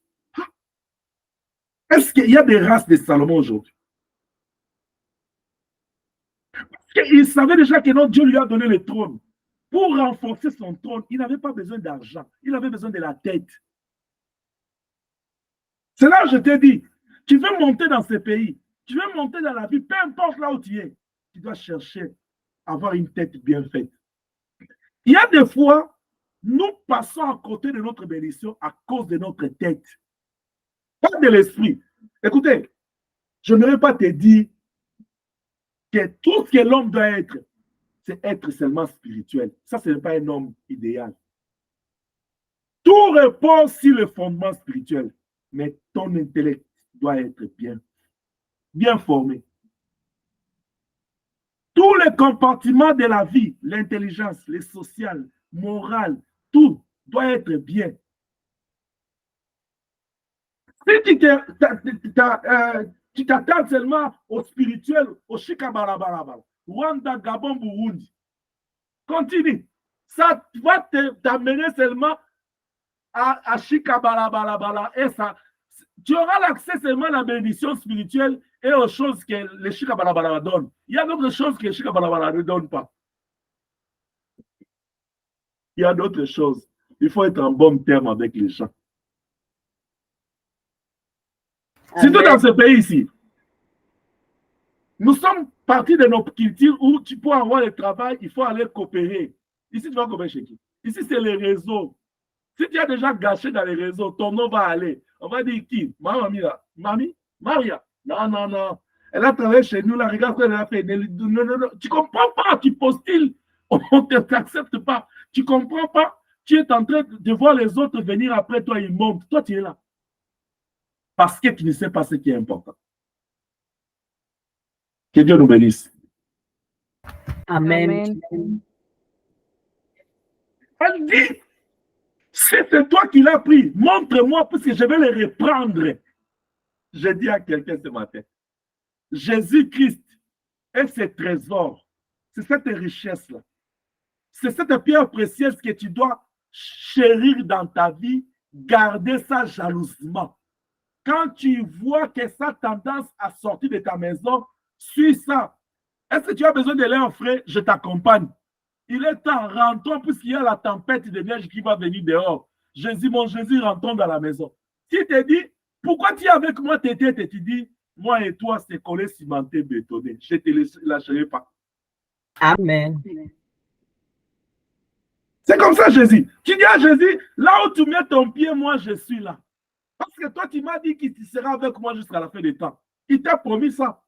Est-ce qu'il y a des races de Salomon aujourd'hui? Il savait déjà que non, Dieu lui a donné le trône. Pour renforcer son trône, il n'avait pas besoin d'argent. Il avait besoin de la tête. C'est là que je t'ai dit, tu veux monter dans ce pays, tu veux monter dans la vie, peu importe là où tu es, tu dois chercher à avoir une tête bien faite. Il y a des fois, nous passons à côté de notre bénédiction à cause de notre tête. Pas de l'esprit. Écoutez, je ne vais pas te dire que tout ce que l'homme doit être, c'est être seulement spirituel. Ça, ce n'est pas un homme idéal. Tout repose sur le fondement spirituel. Mais ton intellect doit être bien formé. Tous les compartiments de la vie, l'intelligence, le social, moral, tout doit être bien. Si tu t'attends seulement au spirituel, au Shikabarabarabara, Rwanda, Gabon, Burundi, continue. Ça va t'amener seulement à Shikabarabarabara et ça. Tu auras l'accès seulement à la bénédiction spirituelle et aux choses que les Shikabalabala donnent. Il y a d'autres choses que les Shikabalabala ne donnent pas. Il y a d'autres choses. Il faut être en bon terme avec les gens. Surtout dans ce pays ici. Nous sommes partis de nos cultures où tu peux avoir le travail, il faut aller coopérer. Ici, tu vas coopérer chez qui? Ici, c'est les réseaux. Si tu as déjà gâché dans les réseaux, ton nom va aller. On va dire qui? Mamie? Maria? Non, non, non. Elle a travaillé chez nous, là, regarde ce qu'elle a fait. Non, non, non. Tu ne comprends pas, tu postules. On ne t'accepte pas. Tu ne comprends pas. Tu es en train de voir les autres venir après toi, ils montent. Toi, tu es là. Parce que tu ne sais pas ce qui est important. Que Dieu nous bénisse. Amen. Elle dit, c'est toi qui l'as pris. Montre-moi, parce que je vais le reprendre. J'ai dit à quelqu'un ce matin, Jésus-Christ est ce trésor. C'est cette richesse-là. C'est cette pierre précieuse que tu dois chérir dans ta vie, garder ça jalousement. Quand tu vois que ça a tendance à sortir de ta maison, suis ça. Est-ce que tu as besoin de l'air frais? Je t'accompagne. Il est temps, rentrons, puisqu'il y a la tempête de neige qui va venir dehors. Jésus, mon Jésus, rentrons dans la maison. Si te dit, pourquoi tu es avec moi, tu dis, moi et toi, c'est collé, cimenté, bétonné. Je ne te lâcherai pas. Amen. C'est comme ça, Jésus. Tu dis à Jésus, là où tu mets ton pied, moi, je suis là. Parce que toi, tu m'as dit qu'il sera avec moi jusqu'à la fin des temps. Il t'a promis ça.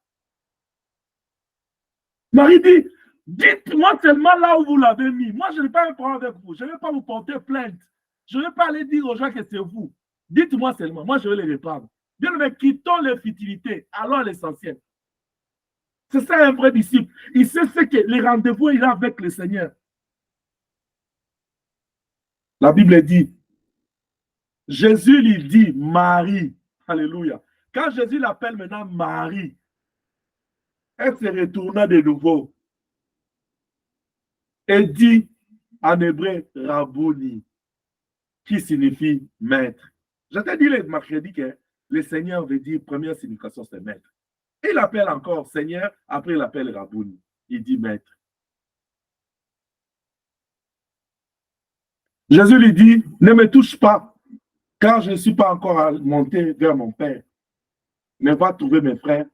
Marie dit, dites-moi seulement là où vous l'avez mis. Moi, je n'ai pas un problème avec vous. Je ne vais pas vous porter plainte. Je ne vais pas aller dire aux gens que c'est vous. Dites-moi seulement. Moi, je vais les reprendre. Bien, mais quittons les futilités. Allons à l'essentiel. C'est ça un vrai disciple. Il sait ce que les rendez-vous, il a avec le Seigneur. La Bible dit, Jésus lui dit, Marie. Alléluia. Quand Jésus l'appelle maintenant Marie, elle se retourna de nouveau et dit en hébreu Rabouni, qui signifie maître. Je t'ai dit le mercredi que le Seigneur veut dire première signification, c'est maître. Il appelle encore Seigneur, après il appelle Rabouni. Il dit maître. Jésus lui dit, ne me touche pas, car je ne suis pas encore monté vers mon Père. Mais va trouver mes frères,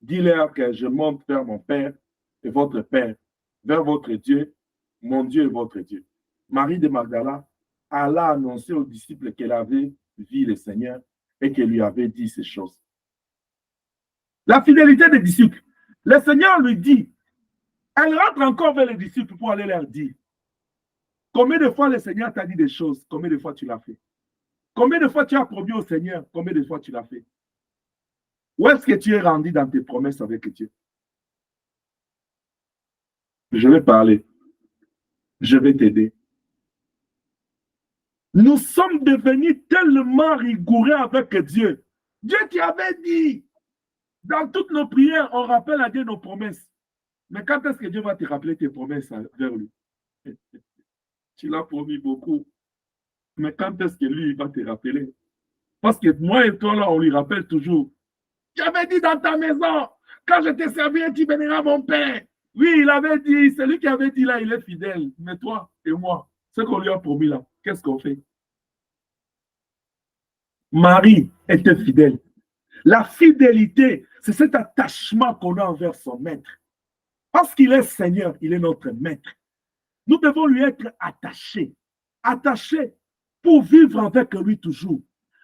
dis-leur que je monte vers mon Père et votre Père, vers votre Dieu, mon Dieu et votre Dieu. Marie de Magdala alla annoncer aux disciples qu'elle avait vu le Seigneur et qu'elle lui avait dit ces choses. La fidélité des disciples. Le Seigneur lui dit, elle rentre encore vers les disciples pour aller leur dire. Combien de fois le Seigneur t'a dit des choses? Combien de fois tu l'as fait? Combien de fois tu as promis au Seigneur? Combien de fois tu l'as fait? Où est-ce que tu es rendu dans tes promesses avec Dieu? Je vais parler. Je vais t'aider. Nous sommes devenus tellement rigoureux avec Dieu. Dieu qui avait dit, dans toutes nos prières, on rappelle à Dieu nos promesses. Mais quand est-ce que Dieu va te rappeler tes promesses vers lui? Tu l'as promis beaucoup. Mais quand est-ce que lui va te rappeler? Parce que moi et toi, là, on lui rappelle toujours. Tu avais dit dans ta maison, quand je te servirai, tu béniras mon Père. Oui, il avait dit, celui qui avait dit là, il est fidèle. Mais toi et moi, ce qu'on lui a promis là, qu'est-ce qu'on fait? Marie était fidèle. La fidélité, c'est cet attachement qu'on a envers son maître. Parce qu'il est Seigneur, il est notre maître. Nous devons lui être attachés. Attachés pour vivre avec lui toujours.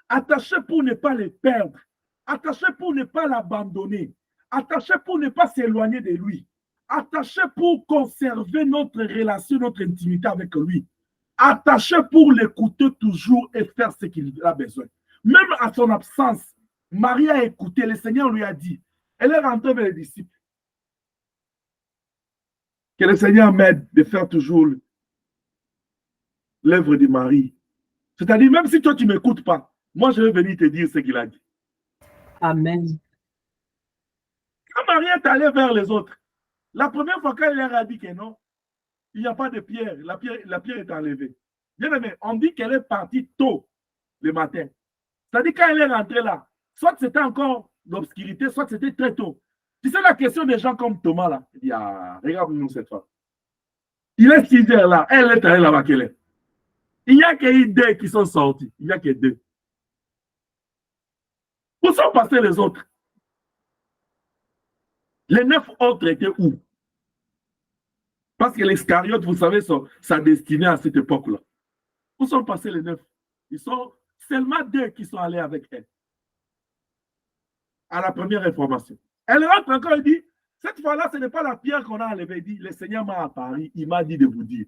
Attachés pour ne pas le perdre. Attachés pour ne pas l'abandonner. Attachés pour ne pas s'éloigner de lui. Attachés pour conserver notre relation, notre intimité avec lui. Attachés pour l'écouter toujours et faire ce qu'il a besoin. Même à son absence, Marie a écouté, le Seigneur lui a dit. Elle est rentrée vers les disciples. Que le Seigneur m'aide de faire toujours l'œuvre de Marie. C'est-à-dire, même si toi, tu ne m'écoutes pas, moi, je vais venir te dire ce qu'il a dit. Amen. Quand Marie est allée vers les autres, la première fois qu'elle leur a dit que non, il n'y a pas de pierre, la pierre est enlevée. Bien aimé, on dit qu'elle est partie tôt le matin. C'est-à-dire, quand elle est rentrée là, soit c'était encore l'obscurité, soit c'était très tôt. Tu sais la question des gens comme Thomas là, il dit, ah, regarde-nous cette fois. Il est 6 heures là, elle est allée là-bas qu'elle est. Il n'y a que deux qui sont sortis. Il n'y a que deux. Où sont passés les autres? Les 9 autres étaient où? Parce que l'Iscariote, vous savez, sa destinée à cette époque-là. Où sont passés les 9? Ils sont seulement 2 qui sont allés avec elle. À la première information. Elle rentre encore et dit, cette fois-là, ce n'est pas la pierre qu'on a enlevée. Il dit, le Seigneur m'a apparu, il m'a dit de vous dire.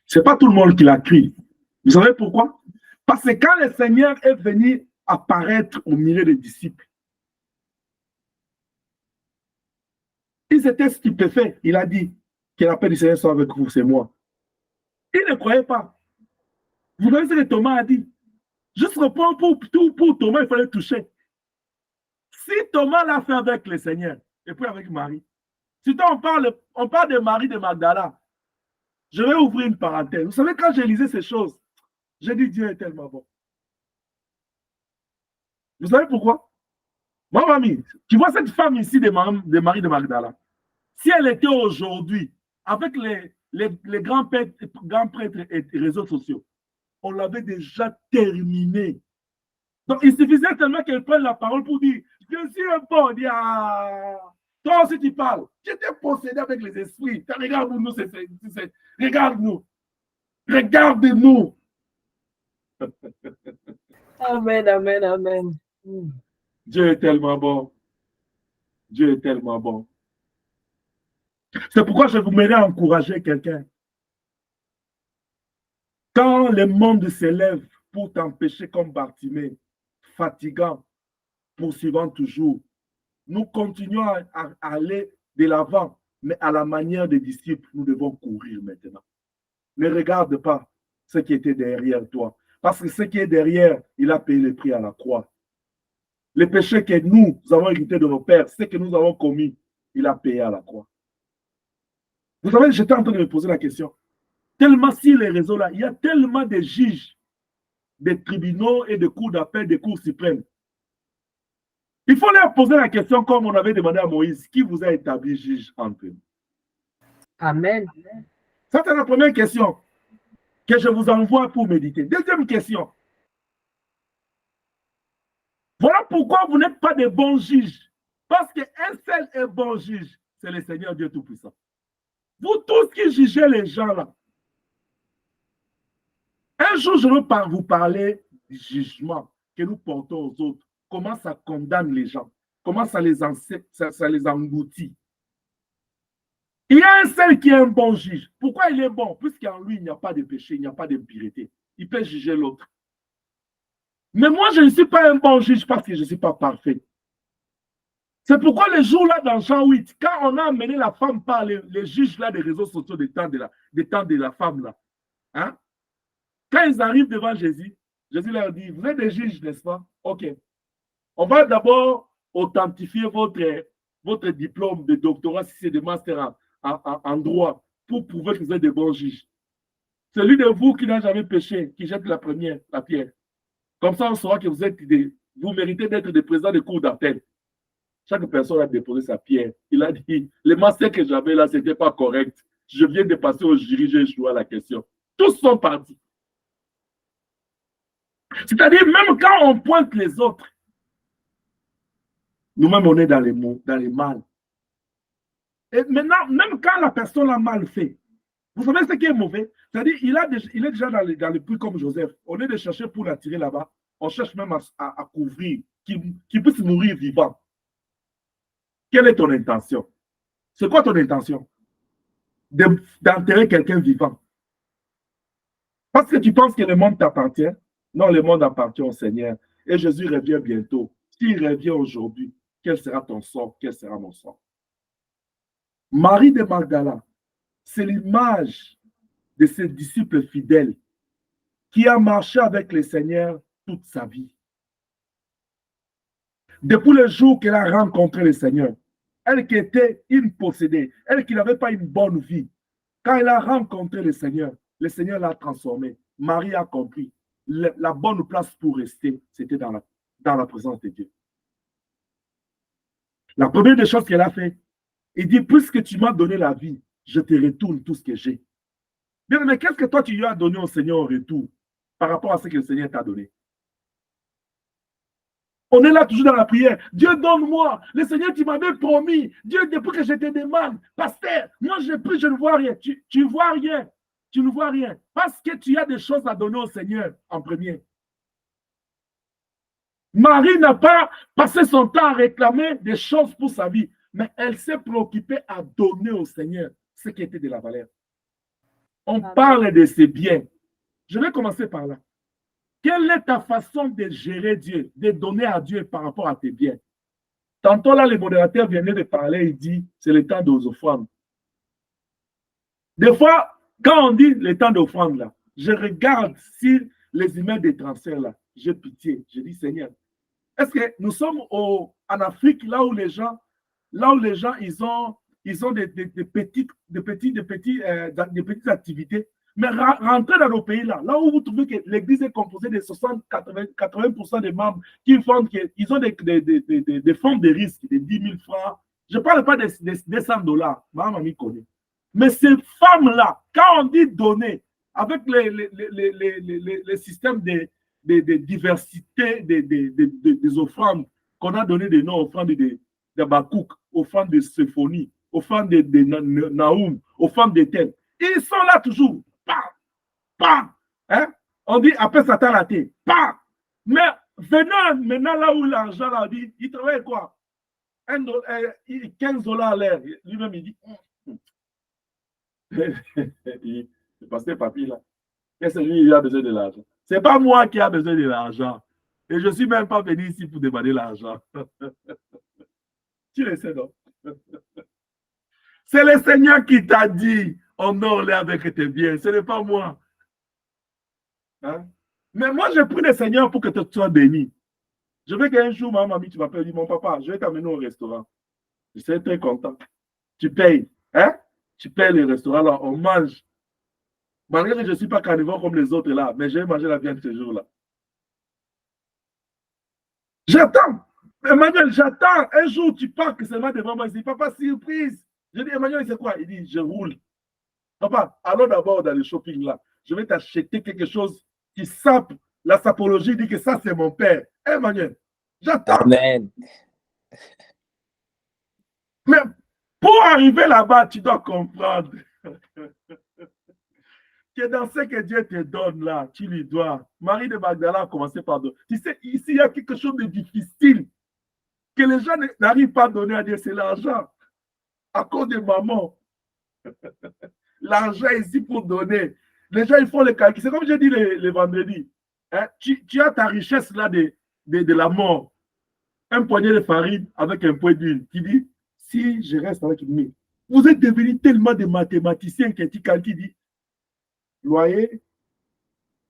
Ce n'est pas tout le monde qui l'a cru. Vous savez pourquoi? Parce que quand le Seigneur est venu apparaître au milieu des disciples, ils étaient stupéfaits. Il a dit que la paix du Seigneur soit avec vous, c'est moi. Ils ne croyaient pas. Vous voyez ce que Thomas a dit? Juste pour Thomas, il fallait toucher. Si Thomas l'a fait avec le Seigneur, et puis avec Marie, si on parle de Marie de Magdala, je vais ouvrir une parenthèse. Vous savez, quand j'ai lisé ces choses, j'ai dit Dieu est tellement bon. Vous savez pourquoi? Moi, mamie, tu vois cette femme ici de Marie de Magdala, si elle était aujourd'hui avec les grands prêtres et réseaux sociaux, on l'avait déjà terminé. Donc, il suffisait tellement qu'elle prenne la parole pour dire, je suis un bon. On dit, ah, Toi aussi, tu parles. Tu étais possédé avec les esprits. Regarde-nous, regarde-nous. Regarde-nous. Amen, amen, amen. Dieu est tellement bon. Dieu est tellement bon. C'est pourquoi je vous mets à encourager quelqu'un. Quand le monde s'élève pour t'empêcher comme Bartimée, fatigant, poursuivant toujours, nous continuons à aller de l'avant, mais à la manière des disciples, nous devons courir maintenant. Ne regarde pas ce qui était derrière toi, parce que ce qui est derrière, il a payé le prix à la croix. Les péchés que nous avons hérités de nos pères, ce que nous avons commis, il a payé à la croix. Vous savez, j'étais en train de me poser la question. Tellement sur les réseaux là, il y a tellement de juges, des tribunaux et de cours d'appel, des cours suprêmes. Il faut leur poser la question comme on avait demandé à Moïse, qui vous a établi juge entre nous? Amen. Ça, c'est la première question que je vous envoie pour méditer. Deuxième question. Voilà pourquoi vous n'êtes pas de bons juges. Parce qu'un seul est bon juge, c'est le Seigneur Dieu Tout-Puissant. Vous tous qui jugez les gens là, un jour je veux vous parler du jugement que nous portons aux autres. Comment ça condamne les gens, comment ça les engloutit. Il y a un seul qui est un bon juge. Pourquoi il est bon? Puisqu'en lui, il n'y a pas de péché, il n'y a pas d'impureté. Il peut juger l'autre. Mais moi, je ne suis pas un bon juge parce que je ne suis pas parfait. C'est pourquoi le jour-là, dans Jean 8, quand on a amené la femme par les juges-là des réseaux sociaux des temps de la femme-là, hein? Quand ils arrivent devant Jésus, Jésus leur dit, vous êtes des juges, n'est-ce pas? OK. On va d'abord authentifier votre diplôme de doctorat, si c'est de master en droit, pour prouver que vous êtes des bons juges. Celui de vous qui n'a jamais péché, qui jette la pierre. Comme ça, on saura que vous méritez d'être des présidents de cours d'appel. Chaque personne a déposé sa pierre. Il a dit, le master que j'avais là, ce n'était pas correct. Je viens de passer au jury, j'ai échoué à la question. Tous sont partis. C'est-à-dire, même quand on pointe les autres, nous-mêmes, on est dans les mots, dans les mal. Et maintenant, même quand la personne a mal fait, vous savez ce qui est mauvais? C'est-à-dire, il est déjà dans les puits comme Joseph. Au lieu de chercher pour l'attirer là-bas, on cherche même à couvrir, qu'il puisse mourir vivant. Quelle est ton intention? C'est quoi ton intention? D'enterrer quelqu'un vivant. Parce que tu penses que le monde t'appartient? Non, le monde appartient au Seigneur. Et Jésus revient bientôt. S'il revient aujourd'hui, quel sera ton sort? Quel sera mon sort? Marie de Magdala, c'est l'image de ses disciples fidèles qui a marché avec le Seigneur toute sa vie. Depuis le jour qu'elle a rencontré le Seigneur, elle qui était une possédée, elle qui n'avait pas une bonne vie, quand elle a rencontré le Seigneur l'a transformée. Marie a compris. La bonne place pour rester, c'était dans la présence de Dieu. La première des choses qu'elle a fait, il dit, puisque tu m'as donné la vie, je te retourne tout ce que j'ai. Bien, mais qu'est-ce que toi tu lui as donné au Seigneur en retour par rapport à ce que le Seigneur t'a donné? On est là toujours dans la prière. Dieu, donne-moi. Le Seigneur, tu m'avais promis. Dieu, depuis que je te demande, pasteur, moi je ne vois rien. Tu ne vois rien. Tu ne vois rien. Parce que tu as des choses à donner au Seigneur en premier. Marie n'a pas passé son temps à réclamer des choses pour sa vie, mais elle s'est préoccupée à donner au Seigneur ce qui était de la valeur. On parle de ses biens. Je vais commencer par là. Quelle est ta façon de gérer Dieu, de donner à Dieu par rapport à tes biens? Tantôt là, le modérateur venait de parler, il dit, c'est le temps aux offrandes. Des fois, quand on dit le temps d'offrande là, je regarde sur les emails des transferts là, j'ai pitié, je dis Seigneur, est-ce que nous sommes en Afrique là où les gens ils ont des petites activités, mais rentrer dans nos pays là où vous trouvez que l'église est composée de 80% des membres qui font qu'ils ont des fonds de risque de 10 000 francs. Je ne parle pas des $100, ma mamie connaît. Mais ces femmes-là, quand on dit donner, avec les systèmes de diversité des offrandes qu'on a donné des noms offrandes de Bakouk, aux femmes de Sophonie, aux femmes de Naoum, aux femmes de Tel. Ils sont là toujours. Bam, bam. Hein? On dit, après Satan la tête. Bam. Mais venant maintenant là où l'argent, là, il travaille quoi? 15 $ à l'heure. Lui-même, il dit, c'est parce que papy là. Qu'est-ce que lui, il a besoin de l'argent? C'est pas moi qui a besoin de l'argent. Et je ne suis même pas venu ici pour demander l'argent. Tu le sais, non? C'est le Seigneur qui t'a dit, honore-les avec tes biens. Ce n'est pas moi. Hein? Mais moi, je prie le Seigneur pour que tu sois béni. Je veux qu'un jour, ma mamie, tu m'appelles, dis, mon papa, je vais t'amener au restaurant. Je serai très content. Tu payes. Hein? Tu payes le restaurant, là, on mange. Malgré que je ne suis pas carnivore comme les autres là, mais j'ai mangé la viande ce jour-là. J'attends. Emmanuel, j'attends. Un jour, tu pars que seulement devant moi. Il dit, papa, surprise. Je dis, Emmanuel, c'est quoi? Il dit, je roule. Papa, allons d'abord dans le shopping là. Je vais t'acheter quelque chose qui sape. La sapologie dit que ça, c'est mon père. Emmanuel, j'attends. Amen. Mais pour arriver là-bas, tu dois comprendre que dans ce que Dieu te donne là, tu lui dois. Marie de Magdala a commencé par donner. Tu sais, ici, il y a quelque chose de difficile que les gens n'arrivent pas à donner à Dieu, c'est l'argent. À cause de maman. L'argent ici pour donner. Les gens, ils font les calculs. C'est comme j'ai dit le vendredi. Hein? Tu as ta richesse là de la mort. Un poignet de farine avec un point d'huile. Qui dit, si je reste avec une, vous êtes devenus tellement de mathématiciens que tu calcules, loyer,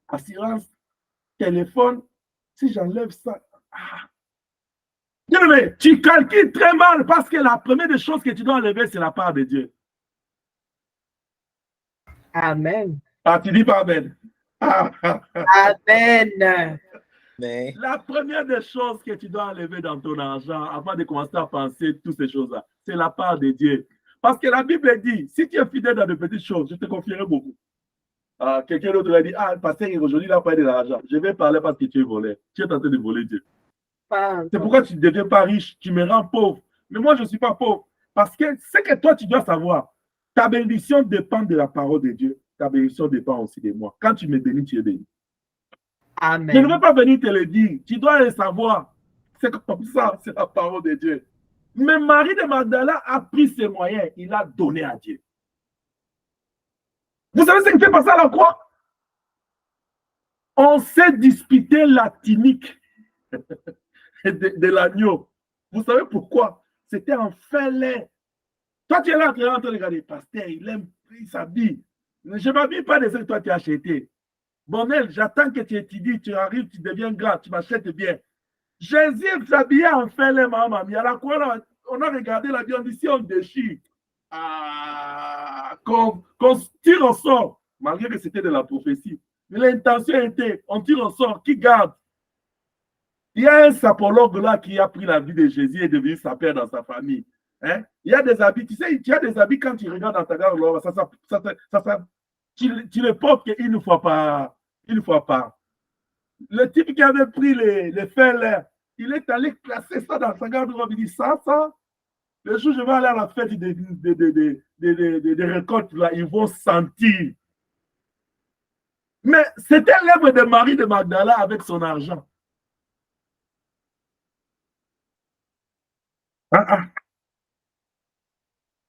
assurance, téléphone, si j'enlève ça, mais tu calcules très mal parce que la première des choses que tu dois enlever, c'est la part de Dieu. Amen. Ah, tu dis pas Amen. Amen. Mais La première des choses que tu dois enlever dans ton argent avant de commencer à penser toutes ces choses-là, c'est la part de Dieu. Parce que la Bible dit, si tu es fidèle dans de petites choses, je te confierai beaucoup. Quelqu'un d'autre a dit, pasteur, aujourd'hui, il a parlé de l'argent. Je vais parler parce que tu es volé. Tu es en train de voler Dieu. C'est pourquoi tu ne deviens pas riche, tu me rends pauvre. Mais moi, je ne suis pas pauvre. Parce que ce que toi, tu dois savoir, ta bénédiction dépend de la parole de Dieu. Ta bénédiction dépend aussi de moi. Quand tu me bénis, tu es béni. Amen. Je ne veux pas venir te le dire. Tu dois le savoir. C'est comme ça, c'est la parole de Dieu. Mais Marie de Magdala a pris ses moyens. Il a donné à Dieu. Vous savez ce qui fait passer à la croix? On s'est disputé la tunique de l'agneau. Vous savez pourquoi? C'était en fin lait. Toi, tu es là, tu es en train de regarder. Pasteur, il s'habille. Je ne m'habille pas de ce que toi tu as acheté. Bonel, j'attends que tu étudies, tu arrives, tu deviens grand, tu m'achètes bien. Jésus s'habillait en fin lait, ma mamie. À la croix, on a regardé la vie, on dit si on déchire, qu'on tire au sort, malgré que c'était de la prophétie. Mais l'intention était, on tire au sort, qui garde? Il y a un sapologue là qui a pris la vie de Jésus et est devenu sa père dans sa famille. Hein? Il y a des habits, tu sais, il y a des habits quand tu regardes dans ta garde, tu les portes une fois par. Le type qui avait pris les fers là, il est allé classer ça dans sa garde-robe. Il dit ça. Le jour où je vais aller à la fête des récoltes là, ils vont sentir. Mais c'était l'œuvre de Marie de Magdala avec son argent.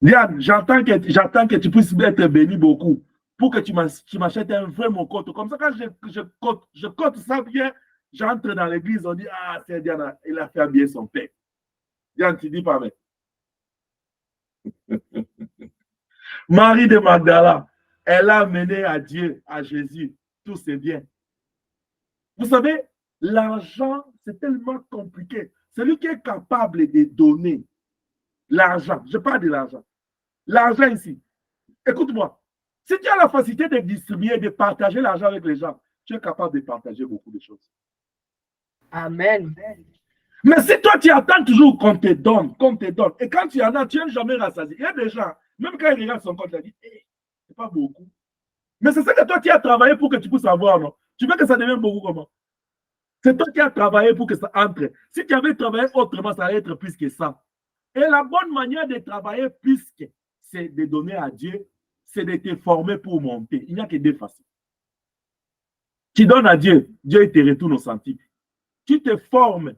Diane, j'attends que tu puisses être béni beaucoup pour que tu m'achètes un vrai mon compte. Comme ça, quand je compte ça bien, j'entre dans l'église, on dit, c'est Diane, il a fait bien son père. Diane, tu dis pas, mais. Marie de Magdala, elle a mené à Dieu, à Jésus, tous ses biens. Vous savez, l'argent, c'est tellement compliqué. Celui qui est capable de donner l'argent, je parle de l'argent. L'argent ici, écoute-moi, si tu as la facilité de distribuer, de partager l'argent avec les gens, tu es capable de partager beaucoup de choses. Amen. Mais si toi, tu attends toujours qu'on te donne, et quand tu en as, tu n'es jamais rassasié. Il y a des gens, même quand ils regardent son compte, ils disent, c'est pas beaucoup. Mais c'est ça que toi, tu as travaillé pour que tu puisses avoir, non? Tu veux que ça devienne beaucoup comment? C'est toi qui as travaillé pour que ça entre. Si tu avais travaillé autrement, ça allait être plus que ça. Et la bonne manière de travailler, puisque c'est de donner à Dieu, c'est de te former pour monter. Il n'y a que deux façons. Tu donnes à Dieu, Dieu te retourne au centime. Tu te formes,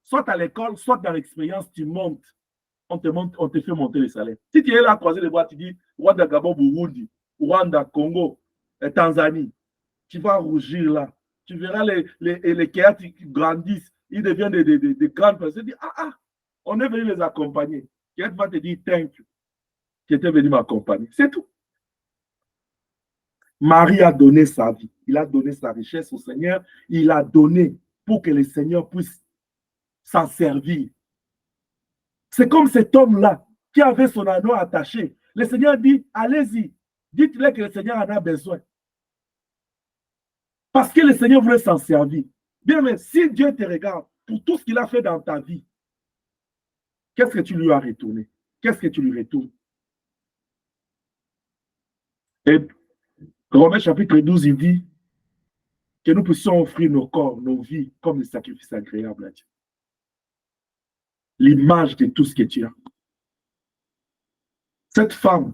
soit à l'école, soit dans l'expérience, tu montes. On te fait monter le salaire. Si tu es là à croiser les bras, tu dis Rwanda, Gabon, Burundi, Rwanda, Congo, Tanzanie, tu vas rougir là. Tu verras les Kéats qui grandissent, ils deviennent des grandes personnes. Tu dis, on est venu les accompagner. Kéat va te dire thank you, qui était venu m'accompagner. C'est tout. Marie a donné sa vie. Il a donné sa richesse au Seigneur. Il a donné pour que le Seigneur puisse s'en servir. C'est comme cet homme-là qui avait son anneau attaché. Le Seigneur dit, allez-y, dites-le que le Seigneur en a besoin. Parce que le Seigneur voulait s'en servir. Bien, mais si Dieu te regarde pour tout ce qu'il a fait dans ta vie, qu'est-ce que tu lui as retourné? Qu'est-ce que tu lui retournes? Et Romains chapitre 12, il dit que nous puissions offrir nos corps, nos vies, comme des sacrifices agréables à Dieu. L'image de tout ce que tu as. Cette femme,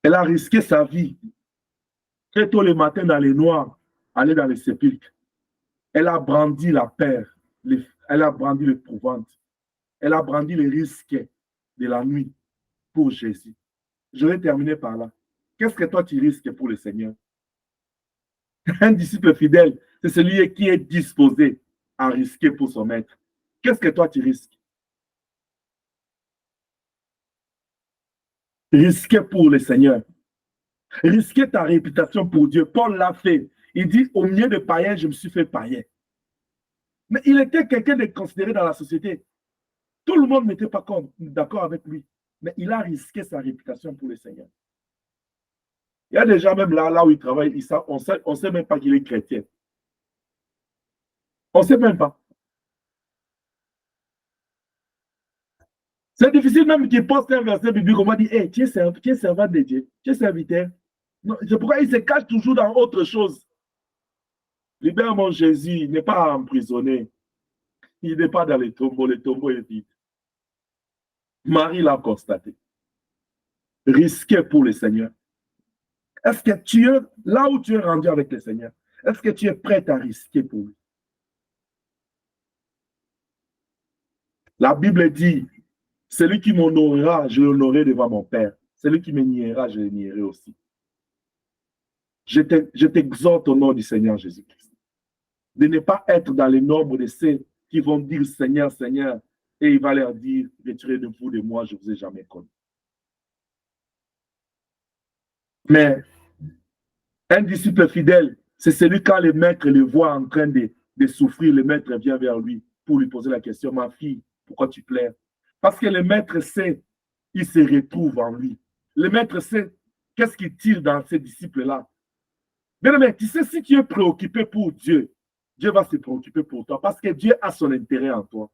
elle a risqué sa vie. Très tôt le matin dans les noirs, aller dans les sépulcres. Elle a brandi la peur, elle a brandi l'épouvante, elle a brandi les risques de la nuit pour Jésus. Je vais terminer par là. Qu'est-ce que toi tu risques pour le Seigneur? Un disciple fidèle, c'est celui qui est disposé à risquer pour son maître. Qu'est-ce que toi tu risques? Risquer pour le Seigneur. Risquer ta réputation pour Dieu. Paul l'a fait. Il dit, au milieu de païens, je me suis fait païen. Mais il était quelqu'un de considéré dans la société. Tout le monde n'était pas d'accord avec lui. Mais il a risqué sa réputation pour le Seigneur. Il y a des gens même là où il travaille, on ne sait même pas qu'il est chrétien. On ne sait même pas. C'est difficile même qu'il poste un verset biblique. On m'a dit, hey, tu es servant de Dieu, tu es serviteur. C'est pourquoi il se cache toujours dans autre chose. Libère mon Jésus, il n'est pas emprisonné. Il n'est pas dans les tombeaux est vide. Marie l'a constaté. Risqué pour le Seigneur. Est-ce que tu es, là où tu es rendu avec le Seigneur, est-ce que tu es prêt à risquer pour lui? La Bible dit, celui qui m'honorera, je l'honorerai devant mon Père. Celui qui me niera, je le nierai aussi. Je t'exhorte au nom du Seigneur Jésus-Christ de ne pas être dans le nombre de ceux qui vont dire Seigneur, Seigneur, et il va leur dire, retirez de vous de moi, je ne vous ai jamais connu. Mais un disciple fidèle, c'est celui quand le maître le voit en train de souffrir, le maître vient vers lui pour lui poser la question, ma fille, pourquoi tu pleures? Parce que le maître sait, il se retrouve en lui. Le maître sait qu'est-ce qu'il tire dans ces disciples-là. Mais tu sais, si tu es préoccupé pour Dieu, Dieu va se préoccuper pour toi parce que Dieu a son intérêt en toi.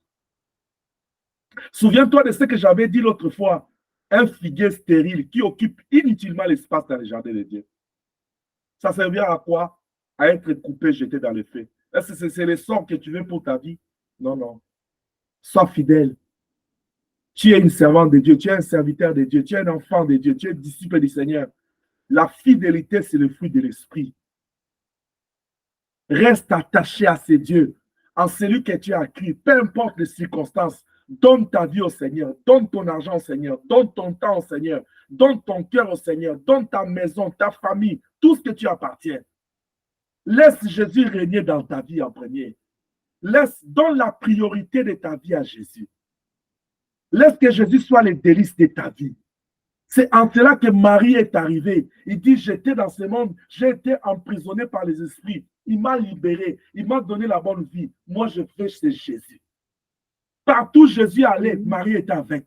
Souviens-toi de ce que j'avais dit l'autre fois, un figuier stérile qui occupe inutilement l'espace dans le jardin de Dieu. Ça servira à quoi? À être coupé, jeté dans le feu. Est-ce que c'est le sort que tu veux pour ta vie? Non, non. Sois fidèle. Tu es une servante de Dieu, tu es un serviteur de Dieu, tu es un enfant de Dieu, tu es disciple du Seigneur. La fidélité, c'est le fruit de l'esprit. Reste attaché à ces dieux, en celui que tu as cru, peu importe les circonstances. Donne ta vie au Seigneur, donne ton argent au Seigneur, donne ton temps au Seigneur, donne ton cœur au Seigneur, donne ta maison, ta famille, tout ce que tu appartiens. Laisse Jésus régner dans ta vie en premier. Donne la priorité de ta vie à Jésus. Laisse que Jésus soit les délices de ta vie. C'est en cela que Marie est arrivée. Il dit, j'étais dans ce monde, j'ai été emprisonné par les esprits. Il m'a libéré, il m'a donné la bonne vie. Moi, je fais chez Jésus. Partout Jésus allait, Marie était avec.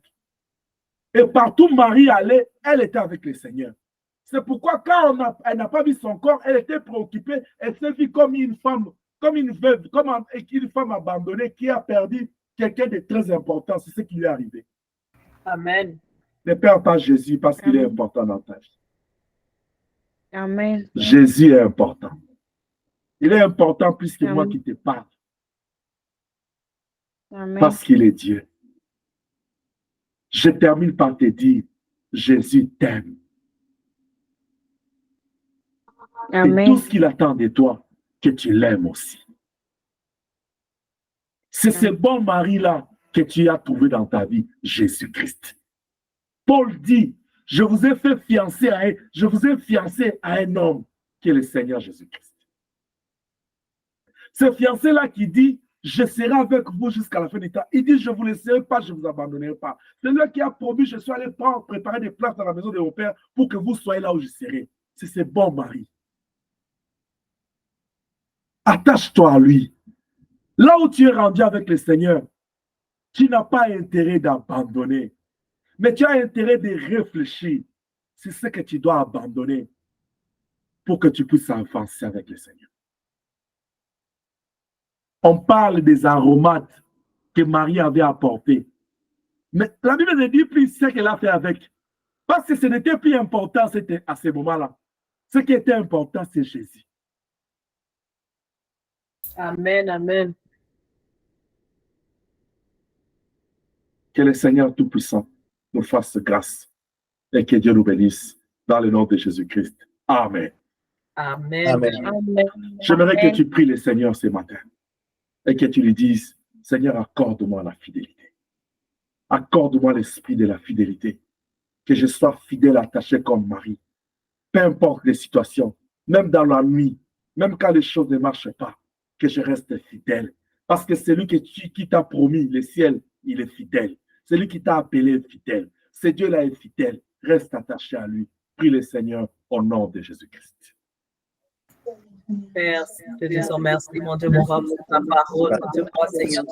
Et partout Marie allait, elle était avec le Seigneur. C'est pourquoi quand elle n'a pas vu son corps, elle était préoccupée. Elle s'est vue comme une femme, comme une veuve, comme une femme abandonnée qui a perdu quelqu'un de très important. C'est ce qui lui est arrivé. Amen. Ne perds pas Jésus parce qu'il est important dans ta vie. Amen. Jésus est important. Il est important plus que moi qui te parle. Amen. Parce qu'il est Dieu. Je termine par te dire, Jésus t'aime. Et Amen. tout ce qu'il attend de toi, que tu l'aimes aussi. C'est ce bon mari-là que tu as trouvé dans ta vie, Jésus-Christ. Paul dit, je vous ai fiancé à un homme qui est le Seigneur Jésus-Christ. Ce fiancé-là qui dit, je serai avec vous jusqu'à la fin du temps. Il dit, je ne vous laisserai pas, je ne vous abandonnerai pas. C'est lui qui a promis, je suis allé préparer des places dans la maison de vos pères pour que vous soyez là où je serai. C'est ce bon mari. Attache-toi à lui. Là où tu es rendu avec le Seigneur, tu n'as pas intérêt d'abandonner, mais tu as intérêt de réfléchir. C'est ce que tu dois abandonner pour que tu puisses avancer avec le Seigneur. On parle des aromates que Marie avait apportés. Mais la Bible ne dit plus ce qu'elle a fait avec. Parce que ce n'était plus important à ce moment-là. Ce qui était important, c'est Jésus. Amen, amen. Que le Seigneur Tout-Puissant nous fasse grâce et que Dieu nous bénisse dans le nom de Jésus-Christ. Amen. Amen. Amen. Amen. J'aimerais que tu pries le Seigneur ce matin et que tu lui dises, Seigneur, accorde-moi la fidélité. Accorde-moi l'esprit de la fidélité. Que je sois fidèle, attaché comme Marie. Peu importe les situations, même dans la nuit, même quand les choses ne marchent pas, que je reste fidèle. Parce que celui qui t'a promis le ciel, il est fidèle. Celui qui t'a appelé est fidèle. Ce Dieu-là est fidèle. Reste attaché à lui. Prie le Seigneur au nom de Jésus-Christ. Père, je te dis merci, mon Dieu, mon roi, pour ta parole. Je te crois, Seigneur,